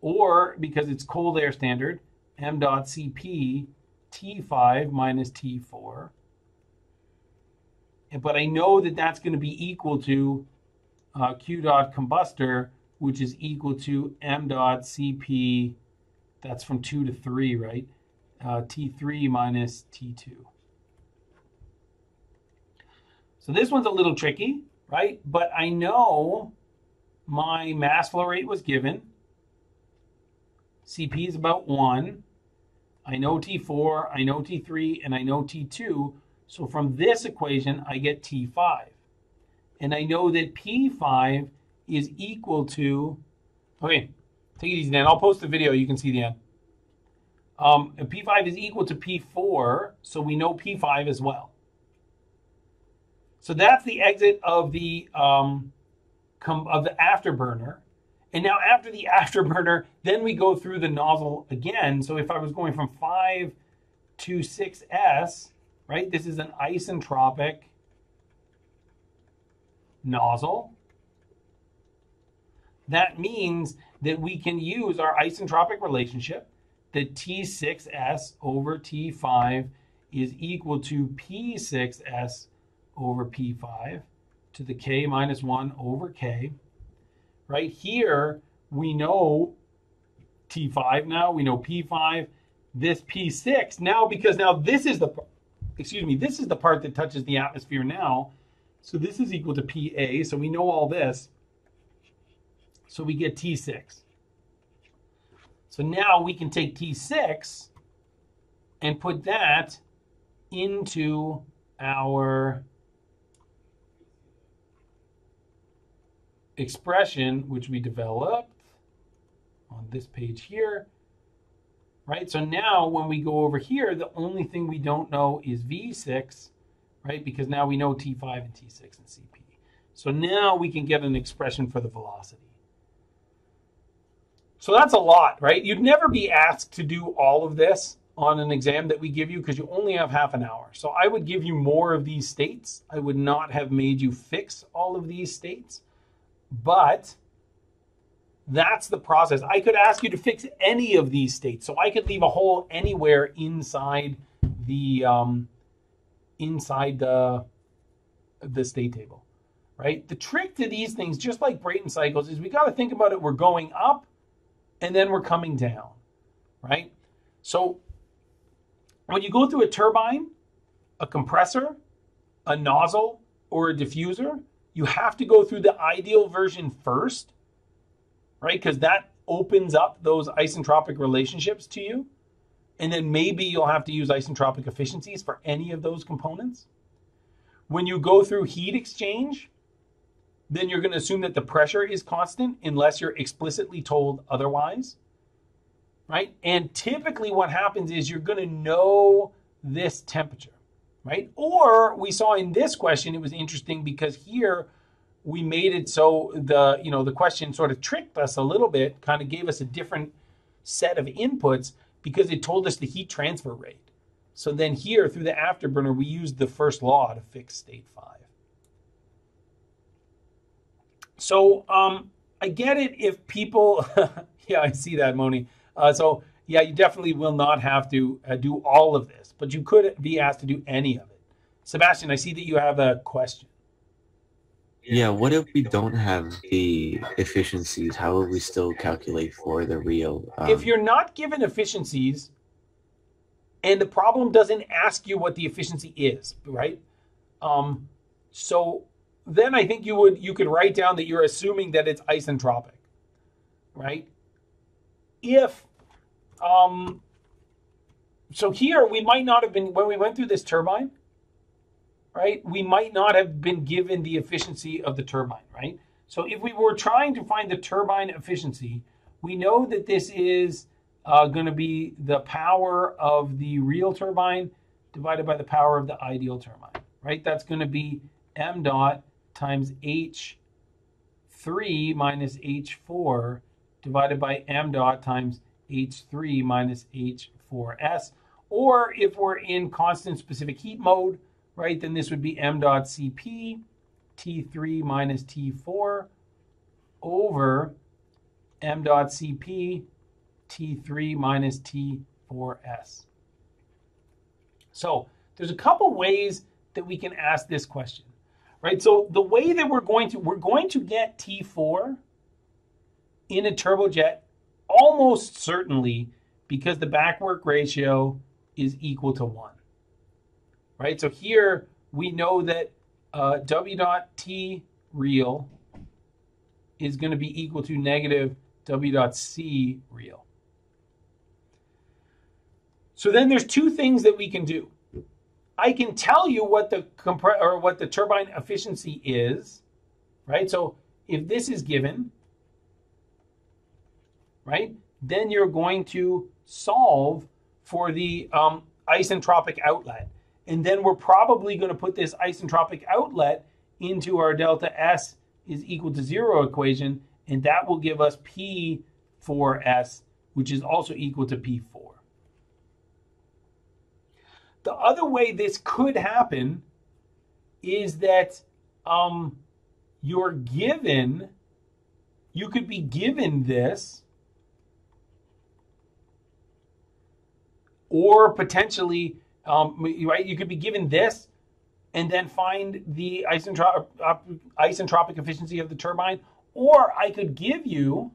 Speaker 1: or because it's cold air standard, m dot Cp T5 minus T4. But I know that that's going to be equal to Q dot combustor, which is equal to m dot Cp, that's from 2 to 3, right? T3 minus T2. So this one's a little tricky, right? But I know my mass flow rate was given. Cp is about 1. I know T4, I know T3, and I know T2. So from this equation, I get T5. And I know that P5 is equal to, okay, take it easy, Dan. I'll post the video. You can see the end. P5 is equal to P4, so we know P5 as well. So that's the exit of the afterburner. And now after the afterburner, then we go through the nozzle again. So if I was going from 5 to 6s, right, this is an isentropic nozzle. That means that we can use our isentropic relationship, that T6s over T5 is equal to P6s over P5 to the K minus 1 over K. Right here, we know T5 now, we know P5, this P6. Now, because now this is the, this is the part that touches the atmosphere now. So this is equal to PA, so we know all this. So we get T6. So now we can take T6 and put that into our expression, which we developed on this page here, right? So now when we go over here, the only thing we don't know is V6, right? Because now we know T5 and T6 and CP. So now we can get an expression for the velocity. So that's a lot, right? You'd never be asked to do all of this on an exam that we give you because you only have half an hour. So I would give you more of these states. I would not have made you fix all of these states, but that's the process. I could ask you to fix any of these states. So I could leave a hole anywhere inside the state table, right? The trick to these things, just like Brayton cycles, is we got to think about it. We're going up and then we're coming down, right? So when you go through a turbine, a compressor, a nozzle, or a diffuser, you have to go through the ideal version first, right? Because that opens up those isentropic relationships to you. And then maybe you'll have to use isentropic efficiencies for any of those components. When you go through heat exchange, then you're going to assume that the pressure is constant unless you're explicitly told otherwise, right? And typically what happens is you're going to know this temperature, right? Or we saw in this question, it was interesting because here we made it so the question sort of tricked us a little bit, kind of gave us a different set of inputs because it told us the heat transfer rate. So then here through the afterburner, we used the first law to fix state 5. So I get it if people, yeah, I see that, Moni. So yeah, you definitely will not have to do all of this, but you could be asked to do any of it. Sebastian, I see that you have a question.
Speaker 2: Yeah, what if we don't have the efficiencies? How will we still calculate for the real?
Speaker 1: If you're not given efficiencies and the problem doesn't ask you what the efficiency is, right? So then I think you could write down that you're assuming that it's isentropic, right? If so here we might not have been, when we went through this turbine, right? We might not have been given the efficiency of the turbine, right? So if we were trying to find the turbine efficiency, we know that this is going to be the power of the real turbine divided by the power of the ideal turbine, right? That's going to be m dot times h3 minus h4 divided by m dot times h3 minus h4s. Or if we're in constant specific heat mode, right, then this would be m dot Cp T3 minus T4 over m dot Cp T3 minus T4s. So there's a couple ways that we can ask this question, right? So the way that we're going to get T4 in a turbojet almost certainly because the back work ratio is equal to 1, right? So here we know that W dot T real is going to be equal to negative W dot C real. So then there's two things that we can do. I can tell you what the turbine efficiency is, right? So if this is given, right, then you're going to solve for the isentropic outlet. And then we're probably going to put this isentropic outlet into our delta S is equal to 0 equation, and that will give us P4S, which is also equal to P4. The other way this could happen is that you could be given this, or potentially, right, you could be given this and then find the isentropic efficiency of the turbine, or I could give you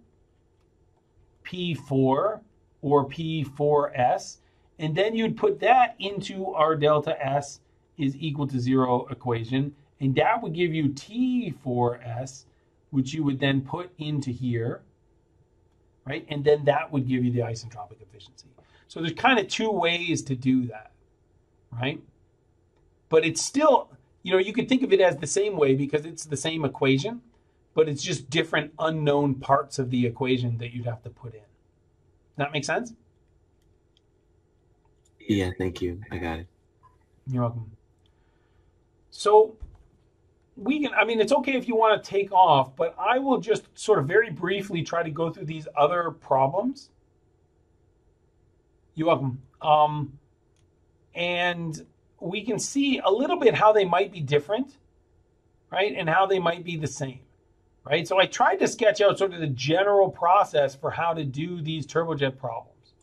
Speaker 1: P4 or P4S, and then you'd put that into our delta S is equal to 0 equation, and that would give you T4S, which you would then put into here, right? And then that would give you the isentropic efficiency. So there's kind of two ways to do that, right? But it's still, you could think of it as the same way because it's the same equation, but it's just different unknown parts of the equation that you'd have to put in. Does that make sense?
Speaker 2: Yeah, thank you. I got it.
Speaker 1: You're welcome. So we can, I mean, it's okay if you want to take off, but I will just sort of very briefly try to go through these other problems. You're welcome. And we can see a little bit how they might be different, right? And how they might be the same, right? So I tried to sketch out sort of the general process for how to do these turbojet problems,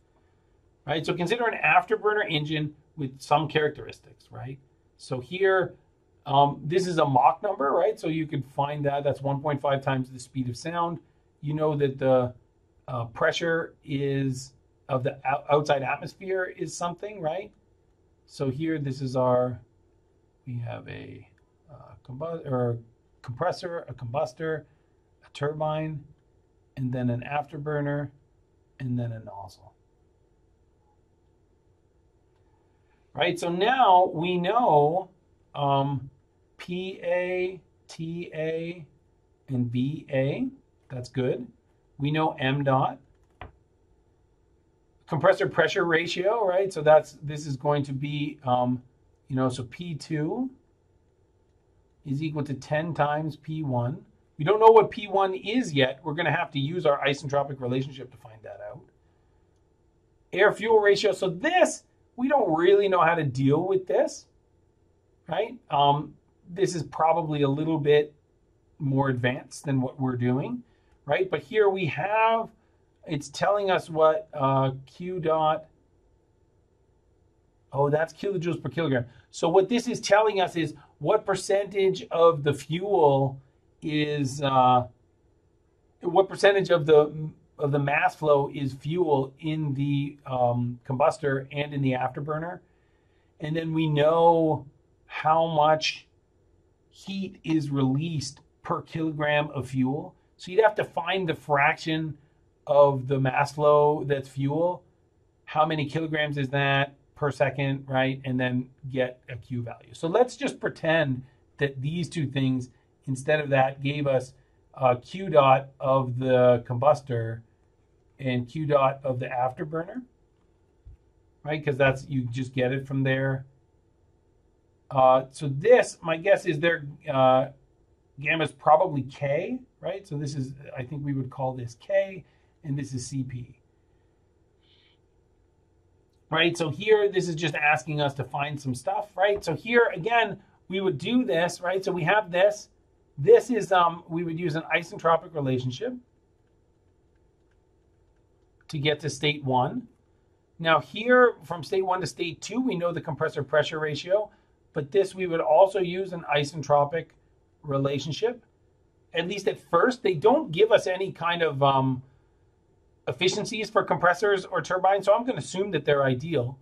Speaker 1: right? So consider an afterburner engine with some characteristics, right? So here, this is a Mach number, right? So you can find that. That's 1.5 times the speed of sound. You know that the pressure is of the outside atmosphere is something, right? So here, this is we have a compressor, a combustor, a turbine, and then an afterburner, and then a nozzle. Right, so now we know PA, TA, and VA. That's good. We know M dot. Compressor pressure ratio, right? So this is going to be, so P2 is equal to 10 times P1. We don't know what P1 is yet. We're going to have to use our isentropic relationship to find that out. Air-fuel ratio. So this, we don't really know how to deal with this, right? This is probably a little bit more advanced than what we're doing, right? But here we have, it's telling us what Q dot, that's kilojoules per kilogram. So what this is telling us is what percentage of the fuel is, what percentage of the mass flow is fuel in the combustor and in the afterburner. And then we know how much heat is released per kilogram of fuel. So you'd have to find the fraction of the mass flow that's fuel. How many kilograms is that per second, right? And then get a Q value. So let's just pretend that these two things, instead of that, gave us Q dot of the combustor and Q dot of the afterburner, right? Because you just get it from there. So this, my guess is their gamma is probably K, right? So this is, I think we would call this K, and this is CP. Right, so here, this is just asking us to find some stuff, right? So here, again, we would do this, right? So we have this. This is, we would use an isentropic relationship to get to state 1. Now here, from state 1 to state 2, we know the compressor pressure ratio, but this we would also use an isentropic relationship. At least at first, they don't give us any kind of efficiencies for compressors or turbines, so I'm going to assume that they're ideal,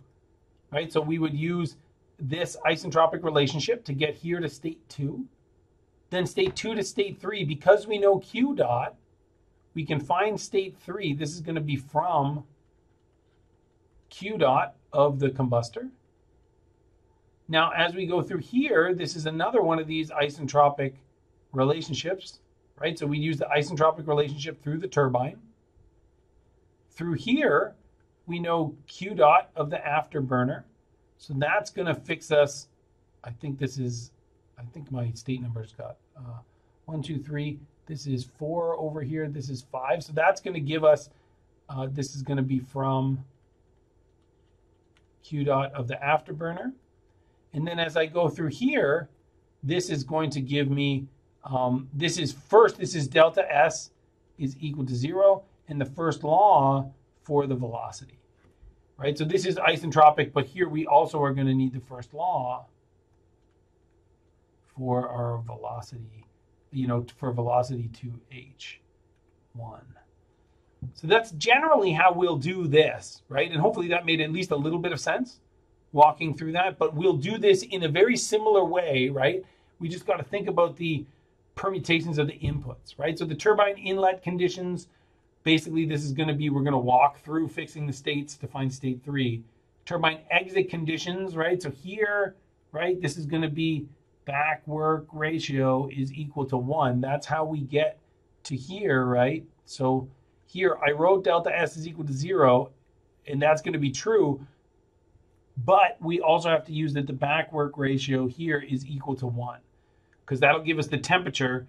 Speaker 1: right? So we would use this isentropic relationship to get here to state 2. Then state 2 to state 3, because we know Q dot, we can find state 3. This is going to be from Q dot of the combustor. Now, as we go through here, this is another one of these isentropic relationships, right? So we use the isentropic relationship through the turbine. Through here, we know Q dot of the afterburner. So that's going to fix us. I think my state numbers got 1, 2, 3. This is 4 over here. This is 5. So that's going to give us, this is going to be from Q dot of the afterburner. And then as I go through here, this is going to give me, this is delta S is equal to 0. And the first law for the velocity, right? So this is isentropic, but here we also are going to need the first law for our velocity, for velocity to h1. So that's generally how we'll do this, right? And hopefully that made at least a little bit of sense walking through that, but we'll do this in a very similar way, right? We just got to think about the permutations of the inputs, right? So the turbine inlet conditions, basically, this is going to be, we're going to walk through fixing the states to find state 3. Turbine exit conditions, right? So here, right, this is going to be back work ratio is equal to 1. That's how we get to here, right? So here, I wrote delta S is equal to 0, and that's going to be true. But we also have to use that the back work ratio here is equal to 1. because that'll give us the temperature,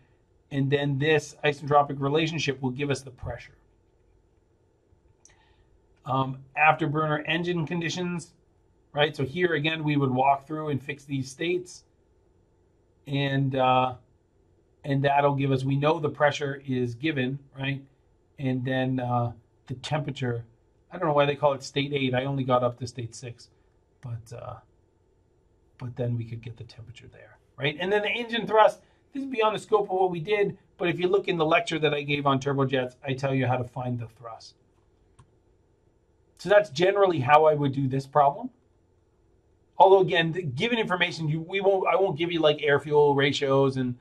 Speaker 1: and then this isentropic relationship will give us the pressure. Afterburner engine conditions, right? So here again, we would walk through and fix these states, and that'll give us, we know the pressure is given, right? And then the temperature, I don't know why they call it state 8. I only got up to state 6, but then we could get the temperature there, right? And then the engine thrust, this is beyond the scope of what we did, but if you look in the lecture that I gave on turbojets, I tell you how to find the thrust. So that's generally how I would do this problem. Although again, given information, I won't give you like air fuel ratios and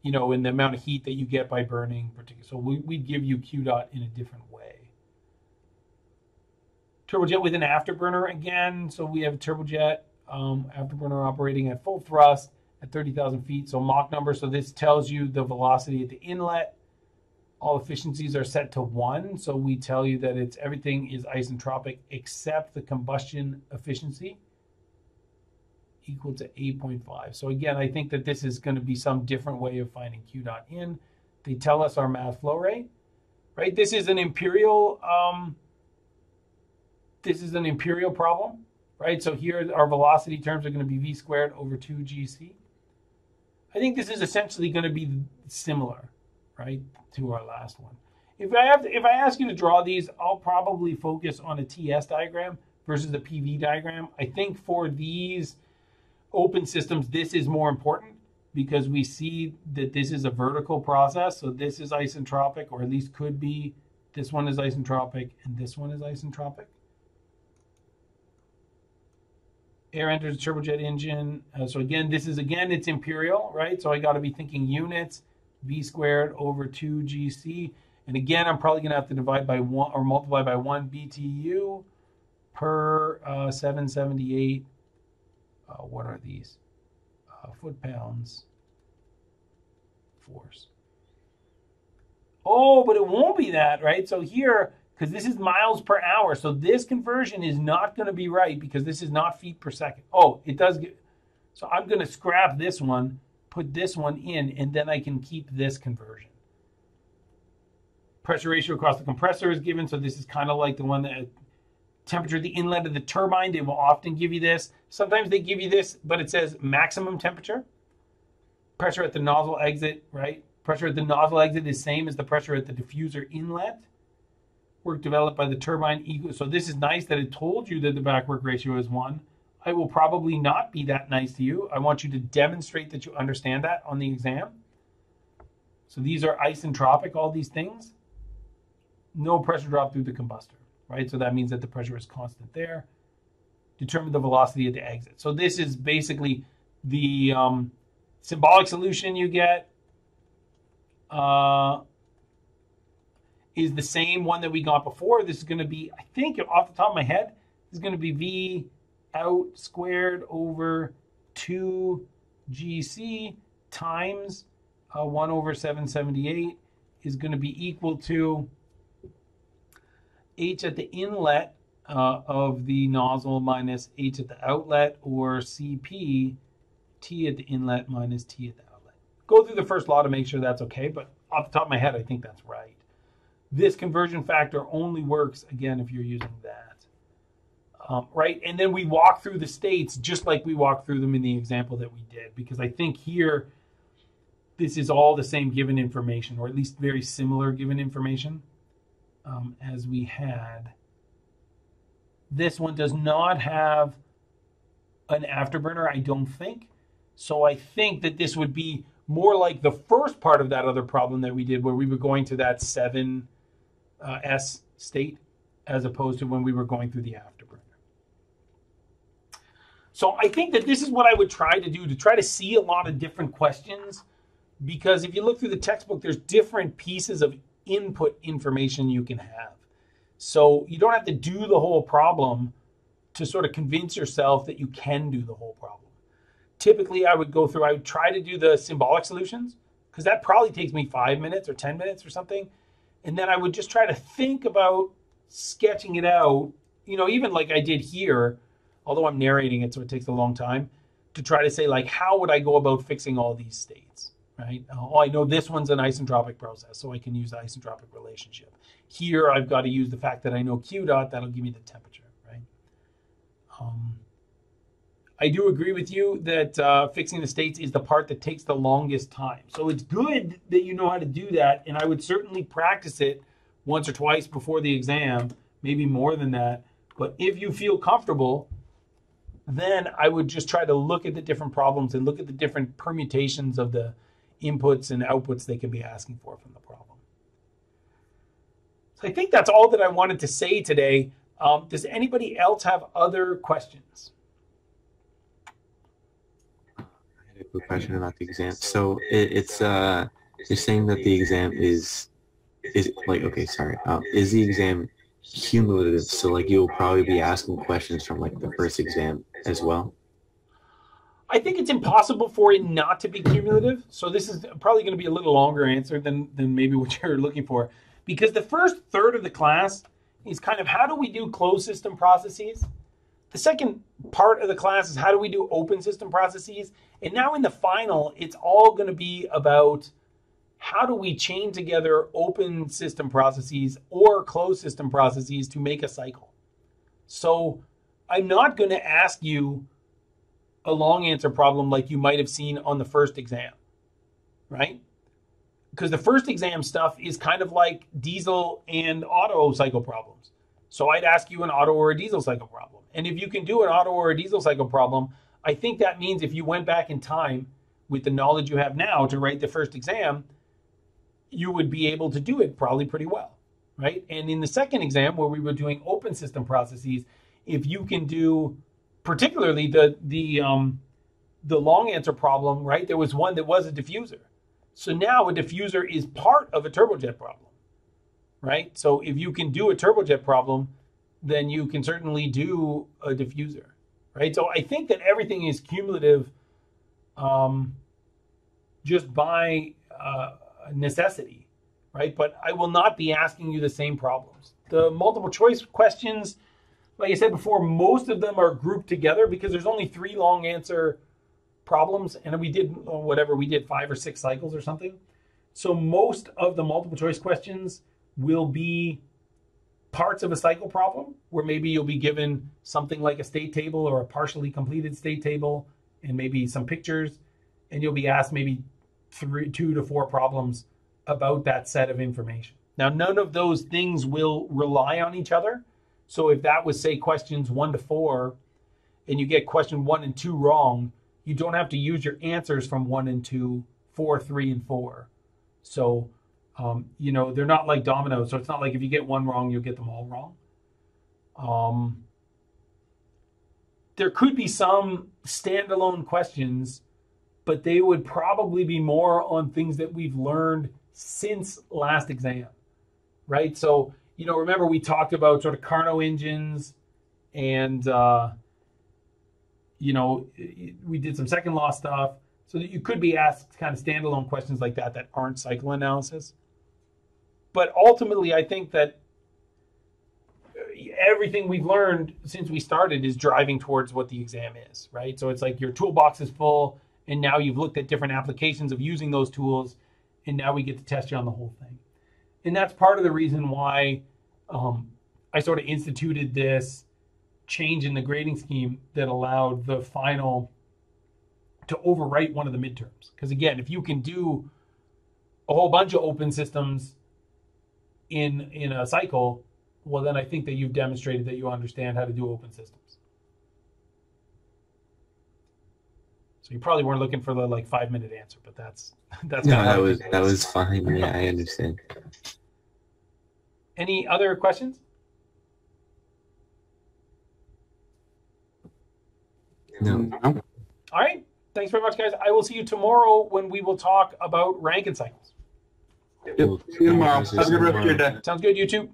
Speaker 1: you know, and the amount of heat that you get by burning. So we'd give you Q dot in a different way. Turbojet with an afterburner again. So we have turbojet afterburner operating at full thrust at 30,000 feet. So Mach number. So this tells you the velocity at the inlet. All efficiencies are set to 1, so we tell you that everything is isentropic except the combustion efficiency equal to 8.5. So again, I think that this is going to be some different way of finding Q dot in. They tell us our mass flow rate, right? This is an imperial problem, right? So here our velocity terms are going to be v squared over 2gc. I think this is essentially going to be similar, right, to our last one. If I ask you to draw these, I'll probably focus on a TS diagram versus a PV diagram. I think for these open systems, this is more important because we see that this is a vertical process. So this is isentropic, or at least could be. This one is isentropic, and this one is isentropic. Air enters the turbojet engine. So again, it's imperial, right? So I got to be thinking units. V squared over 2gc, and again I'm probably going to have to divide by 1 or multiply by 1 BTU per 778. What are these? Foot-pounds force. Oh, but it won't be that, right? So here, because this is miles per hour, so this conversion is not going to be right because this is not feet per second. Oh, it does get. So I'm going to scrap this one, put this one in, and then I can keep this conversion. Pressure ratio across the compressor is given, so this is kind of like the one that temperature at the inlet of the turbine. They will often give you this. Sometimes they give you this, but it says maximum temperature. Pressure at the nozzle exit, right? Pressure at the nozzle exit is same as the pressure at the diffuser inlet. Work developed by the turbine equal. So this is nice that it told you that the back work ratio is 1. I will probably not be that nice to you. I want you to demonstrate that you understand that on the exam. So these are isentropic, all these things. No pressure drop through the combustor, right? So that means that the pressure is constant there. Determine the velocity at the exit. So this is basically the symbolic solution you get is the same one that we got before. This is going to be, I think off the top of my head, this is going to be V out squared over 2gc times 1 over 778 is going to be equal to h at the inlet of the nozzle minus h at the outlet, or Cp t at the inlet minus t at the outlet. Go through the first law to make sure that's okay, but off the top of my head, I think that's right. This conversion factor only works, again, if you're using that. Right, and then we walk through the states just like we walked through them in the example that we did, because I think here this is all the same given information, or at least very similar given information as we had. This one does not have an afterburner, I don't think. So I think that this would be more like the first part of that other problem that we did, where we were going to that 7S state, as opposed to when we were going through the afterburner. So I think that this is what I would try to do, to try to see a lot of different questions, because if you look through the textbook, there's different pieces of input information you can have. So you don't have to do the whole problem to sort of convince yourself that you can do the whole problem. Typically, I would try to do the symbolic solutions, because that probably takes me 5 minutes or 10 minutes or something. And then I would just try to think about sketching it out, even like I did here, although I'm narrating it, so it takes a long time. to try to say, like, how would I go about fixing all these states, right? Oh, I know this one's an isentropic process, so I can use the isentropic relationship. Here, I've got to use the fact that I know Q dot, that'll give me the temperature, right? I do agree with you that fixing the states is the part that takes the longest time. So it's good that you know how to do that, and I would certainly practice it once or twice before the exam, maybe more than that. But if you feel comfortable, then I would just try to look at the different problems and look at the different permutations of the inputs and outputs they can be asking for from the problem. So I think that's all that I wanted to say today. Does anybody else have other questions?
Speaker 2: I had a quick question about the exam. So it's you're saying that the exam is like, okay, sorry. Is the exam cumulative? So like you'll probably be asking questions from like the first exam as well?
Speaker 1: I think it's impossible for it not to be cumulative. So this is probably going to be a little longer answer than maybe what you're looking for. Because the first third of the class is kind of how do we do closed system processes? The second part of the class is how do we do open system processes? And now in the final, it's all going to be about how do we chain together open system processes or closed system processes to make a cycle? So I'm not going to ask you a long answer problem like you might have seen on the first exam, right? Because the first exam stuff is kind of like diesel and auto cycle problems. So I'd ask you an auto or a diesel cycle problem. And if you can do an auto or a diesel cycle problem, I think that means if you went back in time with the knowledge you have now to write the first exam, you would be able to do it probably pretty well, right? And in the second exam where we were doing open system processes, if you can do particularly the long answer problem, right? There was one that was a diffuser. So now a diffuser is part of a turbojet problem, right? So if you can do a turbojet problem, then you can certainly do a diffuser, right? So I think that everything is cumulative just by necessity, right? But I will not be asking you the same problems. The multiple choice questions, like I said before, most of them are grouped together because there's only 3 long answer problems, and we did 5 or 6 cycles or something. So most of the multiple choice questions will be parts of a cycle problem where maybe you'll be given something like a state table or a partially completed state table and maybe some pictures, and you'll be asked maybe 2 to 4 problems about that set of information. Now, none of those things will rely on each other. So if that was, say, questions 1 to 4, and you get question 1 and 2 wrong, you don't have to use your answers from 1 and 2, 4, 3, and 4. So, they're not like dominoes. So it's not like if you get one wrong, you'll get them all wrong. There could be some standalone questions, but they would probably be more on things that we've learned since last exam, right? So, remember we talked about sort of Carnot engines and, we did some second law stuff so that you could be asked kind of standalone questions like that aren't cycle analysis. But ultimately, I think that everything we've learned since we started is driving towards what the exam is, right? So it's like your toolbox is full, and now you've looked at different applications of using those tools, and now we get to test you on the whole thing. And that's part of the reason why I sort of instituted this change in the grading scheme that allowed the final to overwrite one of the midterms. Because again, if you can do a whole bunch of open systems in a cycle, well, then I think that you've demonstrated that you understand how to do open systems. So you probably weren't looking for the 5-minute answer, but that's
Speaker 2: no, that was fine. Yeah, I understand.
Speaker 1: Any other questions?
Speaker 2: No.
Speaker 1: All right. Thanks very much, guys. I will see you tomorrow when we will talk about Rankine cycles.
Speaker 3: Yep. See you tomorrow. Have a good rest of your day.
Speaker 1: Sounds good. You too.